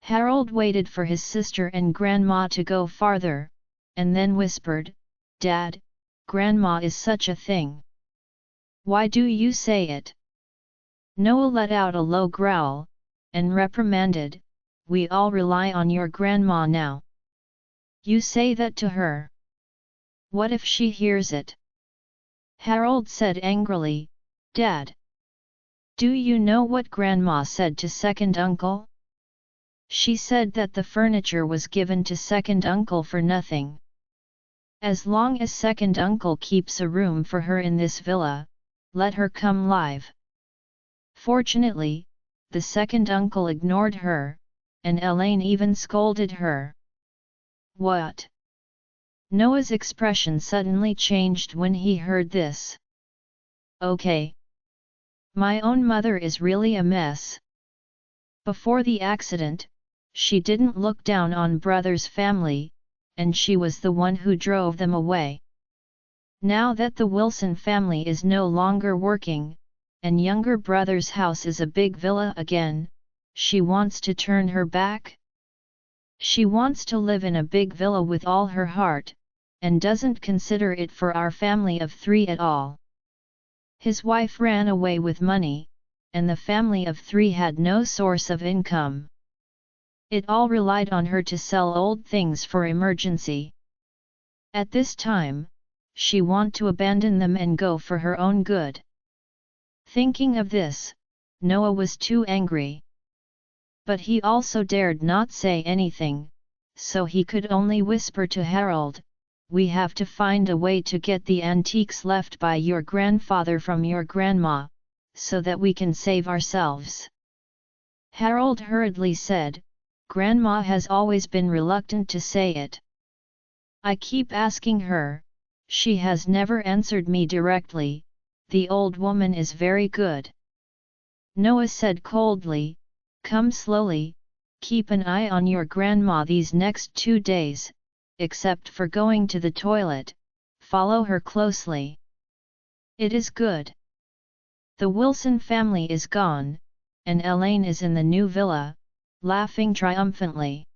Harold waited for his sister and grandma to go farther, and then whispered, Dad, Grandma is such a thing. Why do you say it? Noah let out a low growl, and reprimanded, we all rely on your grandma now. You say that to her. What if she hears it? Harold said angrily, Dad. Do you know what Grandma said to second uncle? She said that the furniture was given to second uncle for nothing. As long as second uncle keeps a room for her in this villa, let her come live. Fortunately, the second uncle ignored her, and Elaine even scolded her. What? Noah's expression suddenly changed when he heard this. Okay. My own mother is really a mess. Before the accident, she didn't look down on brother's family, and she was the one who drove them away. Now that the Wilson family is no longer working, and younger brother's house is a big villa again, she wants to turn her back? She wants to live in a big villa with all her heart, and doesn't consider it for our family of three at all. His wife ran away with money, and the family of three had no source of income. It all relied on her to sell old things for emergency. At this time, she wanted to abandon them and go for her own good. Thinking of this, Noah was too angry. But he also dared not say anything, so he could only whisper to Harold, "We have to find a way to get the antiques left by your grandfather from your grandma, so that we can save ourselves." Harold hurriedly said, "Grandma has always been reluctant to say it. I keep asking her, she has never answered me directly. The old woman is very good." Noah said coldly, "Come slowly, keep an eye on your grandma these next 2 days, except for going to the toilet, follow her closely. It is good." The Wilson family is gone, and Elaine is in the new villa, laughing triumphantly.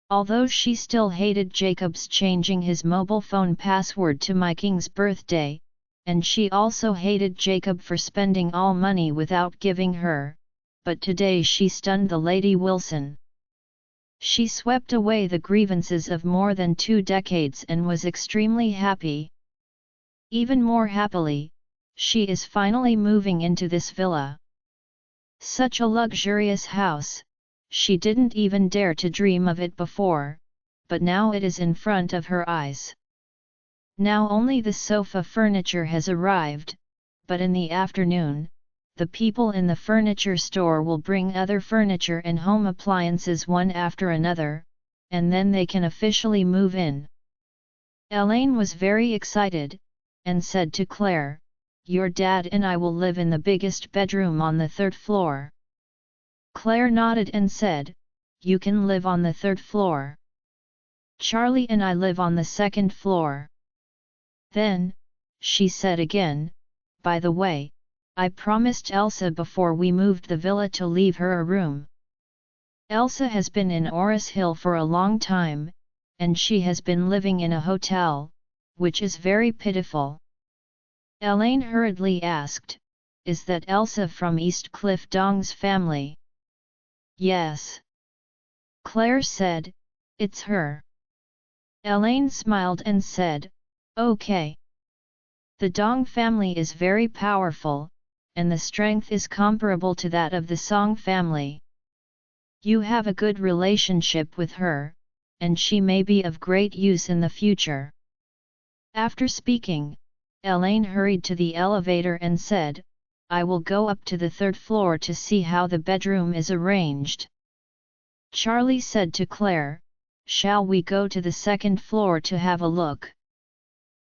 Although she still hated Jacob's changing his mobile phone password to Miking's birthday, and she also hated Jacob for spending all money without giving her, but today she stunned the Lady Wilson. She swept away the grievances of more than 2 decades and was extremely happy. Even more happily, she is finally moving into this villa. Such a luxurious house, she didn't even dare to dream of it before, but now it is in front of her eyes. Now only the sofa furniture has arrived, but in the afternoon, the people in the furniture store will bring other furniture and home appliances one after another, and then they can officially move in. Elaine was very excited, and said to Claire, "Your dad and I will live in the biggest bedroom on the 3rd floor." Claire nodded and said, "You can live on the 3rd floor. Charlie and I live on the 2nd floor." Then, she said again, "By the way, I promised Elsa before we moved the villa to leave her a room. Elsa has been in Oris Hill for a long time, and she has been living in a hotel, which is very pitiful." Elaine hurriedly asked, "Is that Elsa from East Cliff Dong's family?" "Yes." Claire said, "It's her." Elaine smiled and said, "Okay. The Dong family is very powerful, and the strength is comparable to that of the Song family. You have a good relationship with her, and she may be of great use in the future." After speaking, Elaine hurried to the elevator and said, "I will go up to the 3rd floor to see how the bedroom is arranged." Charlie said to Claire, "Shall we go to the 2nd floor to have a look?"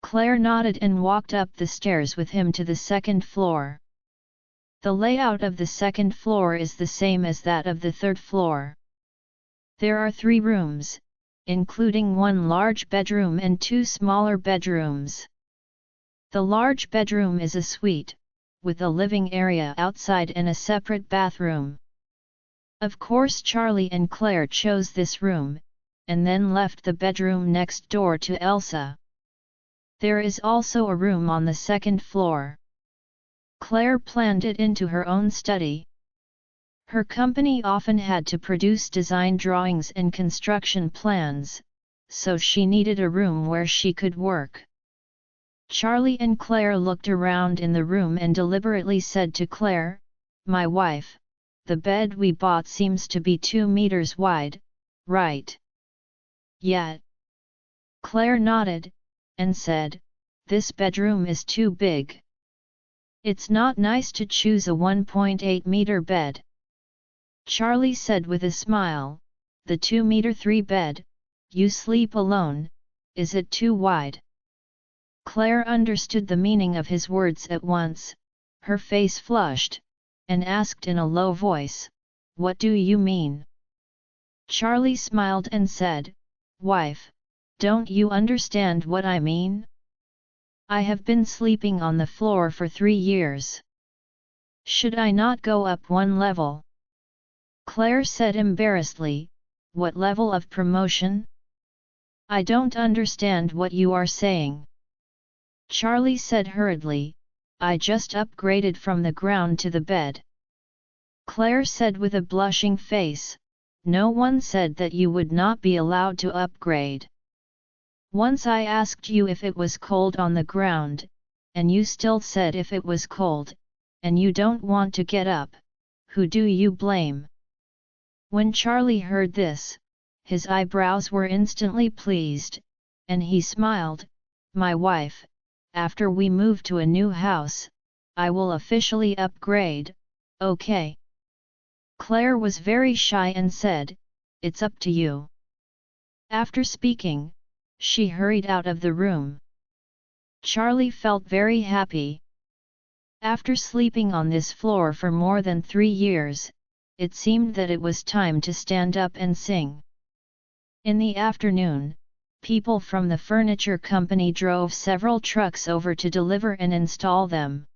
Claire nodded and walked up the stairs with him to the 2nd floor. The layout of the 2nd floor is the same as that of the 3rd floor. There are 3 rooms, including 1 large bedroom and 2 smaller bedrooms. The large bedroom is a suite, with a living area outside and a separate bathroom. Of course Charlie and Claire chose this room, and then left the bedroom next door to Elsa. There is also a room on the 2nd floor. Claire planned it into her own study. Her company often had to produce design drawings and construction plans, so she needed a room where she could work. Charlie and Claire looked around in the room and deliberately said to Claire, "My wife, the bed we bought seems to be 2 meters wide, right?" "Yeah." Claire nodded, and said, "This bedroom is too big. It's not nice to choose a 1.8-meter bed." Charlie said with a smile, "The 2-meter 3 bed, you sleep alone, is it too wide?" Claire understood the meaning of his words at once, her face flushed, and asked in a low voice, "What do you mean?" Charlie smiled and said, "Wife, don't you understand what I mean? I have been sleeping on the floor for 3 years. Should I not go up 1 level?" Claire said embarrassedly, "What level of promotion? I don't understand what you are saying." Charlie said hurriedly, "I just upgraded from the ground to the bed." Claire said with a blushing face, no one said that you would not be allowed to upgrade. Once I asked you if it was cold on the ground, and you still said if it was cold, and you don't want to get up, who do you blame?" When Charlie heard this, his eyebrows were instantly pleased, and he smiled. "My wife, after we move to a new house, I will officially upgrade, okay?" Claire was very shy and said, "It's up to you." After speaking, she hurried out of the room. Charlie felt very happy. After sleeping on this floor for more than 3 years, it seemed that it was time to stand up and sing. In the afternoon, people from the furniture company drove several trucks over to deliver and install them.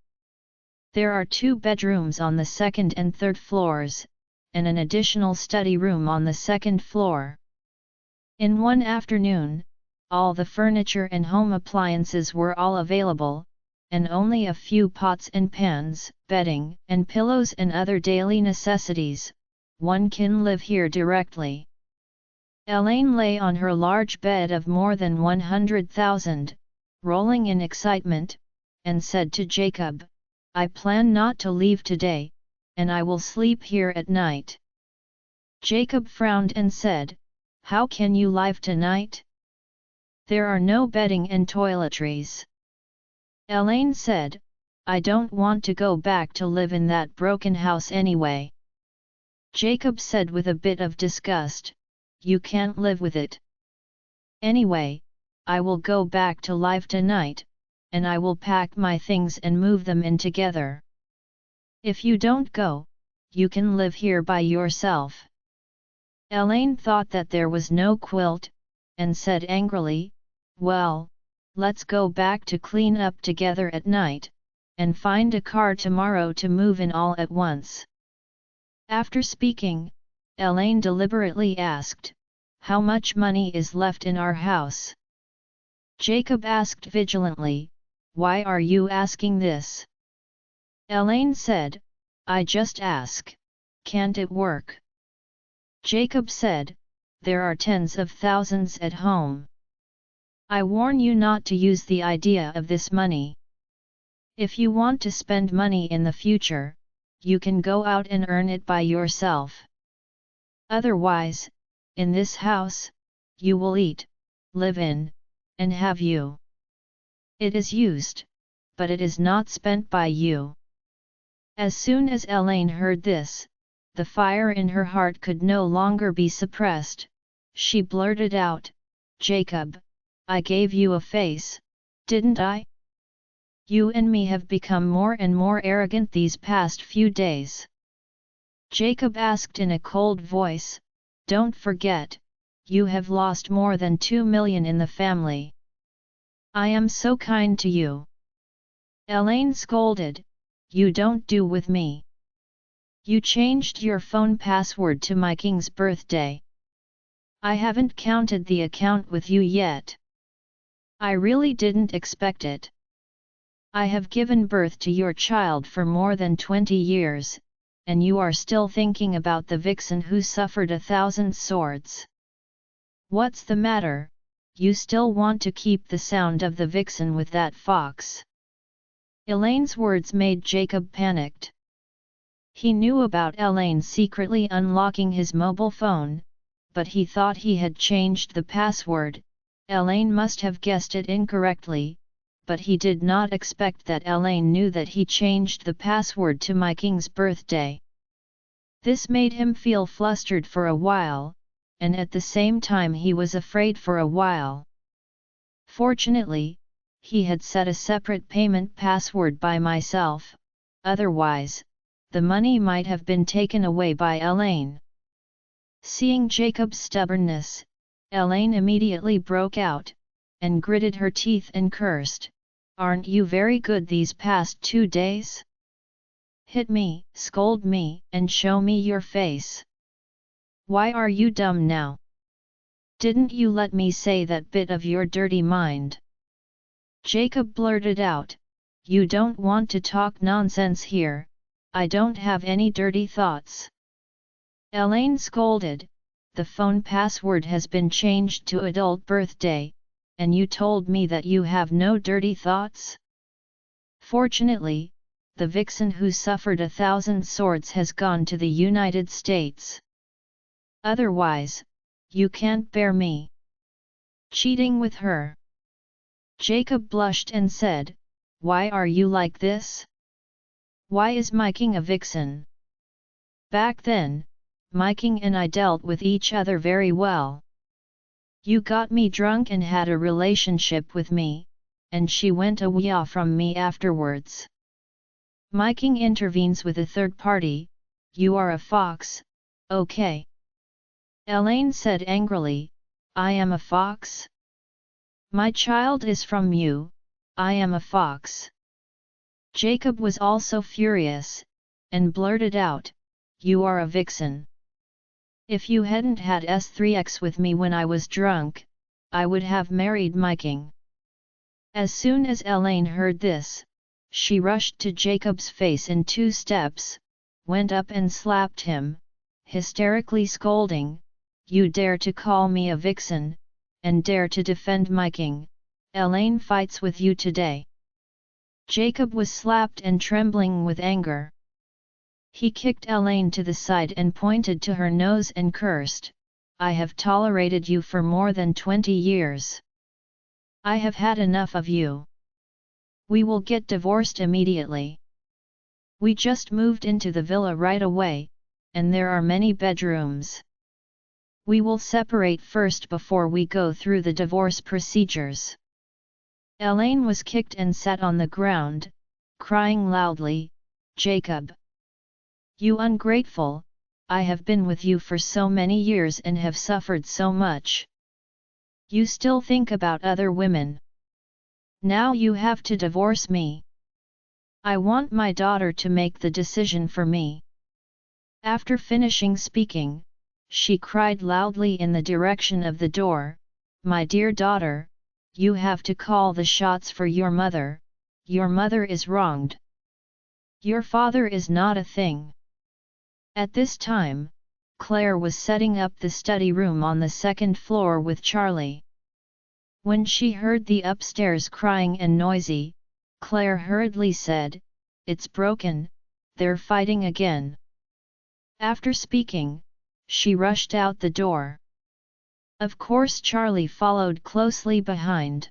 There are 2 bedrooms on the 2nd and 3rd floors, and an additional study room on the 2nd floor. In one afternoon, all the furniture and home appliances were all available, and only a few pots and pans, bedding and pillows and other daily necessities. One can live here directly. Elaine lay on her large bed of more than 100,000, rolling in excitement, and said to Jacob, "I plan not to leave today, and I will sleep here at night." Jacob frowned and said, "How can you leave tonight? There are no bedding and toiletries." Elaine said, "I don't want to go back to live in that broken house anyway." Jacob said with a bit of disgust, "You can't live with it. Anyway, I will go back to live tonight, and I will pack my things and move them in together. If you don't go, you can live here by yourself." Elaine thought that there was no quilt, and said angrily, "Well, let's go back to clean up together at night, and find a car tomorrow to move in all at once." After speaking, Elaine deliberately asked, "How much money is left in our house?" Jacob asked vigilantly, "Why are you asking this?" Elaine said, "I just ask. Can't it work?" Jacob said, "There are tens of thousands at home. I warn you not to use the idea of this money. If you want to spend money in the future, you can go out and earn it by yourself. Otherwise, in this house, you will eat, live in, and have you. It is used, but it is not spent by you." As soon as Elaine heard this, the fire in her heart could no longer be suppressed. She blurted out, "Jacob, I gave you a face, didn't I? You and me have become more and more arrogant these past few days." Jacob asked in a cold voice, "Don't forget, you have lost more than 2 million in the family. I am so kind to you." Elaine scolded, "You don't do with me. You changed your phone password to my king's birthday. I haven't counted the account with you yet. I really didn't expect it. I have given birth to your child for more than 20 years, and you are still thinking about the vixen who suffered 1,000 swords. What's the matter? You still want to keep the sound of the vixen with that fox?" Elaine's words made Jacob panicked. He knew about Elaine secretly unlocking his mobile phone, but he thought he had changed the password. Elaine must have guessed it incorrectly, but he did not expect that Elaine knew that he changed the password to "my king's birthday." This made him feel flustered for a while, and at the same time he was afraid for a while. Fortunately, he had set a separate payment password by myself, otherwise, the money might have been taken away by Elaine. Seeing Jacob's stubbornness, Elaine immediately broke out, and gritted her teeth and cursed, "Aren't you very good these past 2 days? Hit me, scold me, and show me your face. Why are you dumb now? Didn't you let me say that bit of your dirty mind?" Jacob blurted out, "You don't want to talk nonsense here, I don't have any dirty thoughts." Elaine scolded, the phone password has been changed to adult birthday, and you told me that you have no dirty thoughts? Fortunately, the vixen who suffered 1,000 swords has gone to the United States. Otherwise, you can't bear me cheating with her. Jacob blushed and said, "Why are you like this? Why is Miking a vixen? Back then, Miking and I dealt with each other very well. You got me drunk and had a relationship with me, and she went away from me afterwards. Miking intervenes with a third party. You are a fox, okay?" Elaine said angrily, "I am a fox? My child is from you, I am a fox." Jacob was also furious, and blurted out, "You are a vixen. If you hadn't had S3X with me when I was drunk, I would have married Miking." As soon as Elaine heard this, she rushed to Jacob's face in 2 steps, went up and slapped him, hysterically scolding, "You dare to call me a vixen, and dare to defend Miking, Elaine fights with you today." Jacob was slapped and trembling with anger. He kicked Elaine to the side and pointed to her nose and cursed, "I have tolerated you for more than 20 years. I have had enough of you. We will get divorced immediately. We just moved into the villa right away, and there are many bedrooms. We will separate first before we go through the divorce procedures." Elaine was kicked and sat on the ground, crying loudly, "Jacob! You ungrateful, I have been with you for so many years and have suffered so much. You still think about other women. Now you have to divorce me. I want my daughter to make the decision for me." After finishing speaking, she cried loudly in the direction of the door, "My dear daughter, you have to call the shots for your mother. Your mother is wronged. Your father is not a thing." At this time, Claire was setting up the study room on the 2nd floor with Charlie. When she heard the upstairs crying and noisy, Claire hurriedly said, "It's broken, they're fighting again." After speaking, she rushed out the door. Of course Charlie followed closely behind.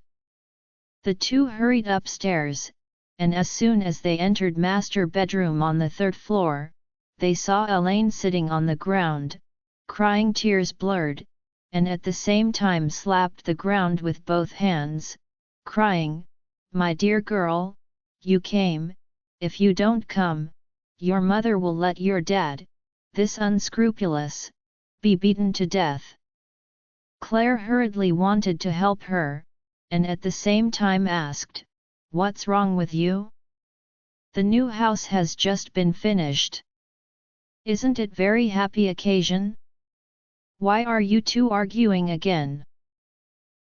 The two hurried upstairs, and as soon as they entered master bedroom on the 3rd floor, they saw Elaine sitting on the ground, crying tears blurred, and at the same time slapped the ground with both hands, crying, "My dear girl, you came, if you don't come, your mother will let your dad, this unscrupulous, be beaten to death." Claire hurriedly wanted to help her, and at the same time asked, "What's wrong with you? The new house has just been finished. Isn't it very happy occasion? Why are you two arguing again?"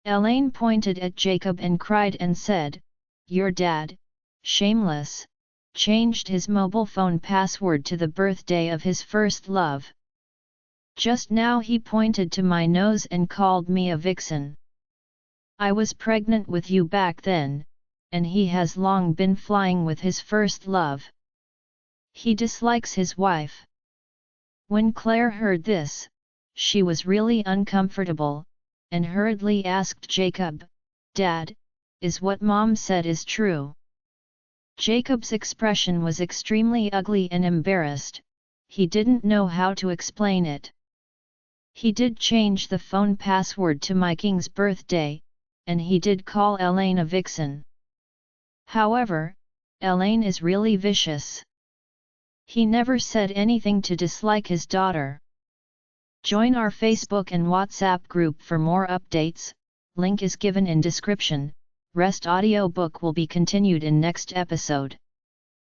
Elaine pointed at Jacob and cried and said, "Your dad, shameless, changed his mobile phone password to the birthday of his first love. Just now he pointed to my nose and called me a vixen. I was pregnant with you back then, and he has long been flying with his first love. He dislikes his wife." When Claire heard this, she was really uncomfortable, and hurriedly asked Jacob, "Dad, is what Mom said is true?" Jacob's expression was extremely ugly and embarrassed. He didn't know how to explain it. He did change the phone password to Miking's birthday, and he did call Elaine a vixen. However, Elaine is really vicious. He never said anything to dislike his daughter. Join our Facebook and WhatsApp group for more updates, link is given in description. Rest audiobook will be continued in next episode.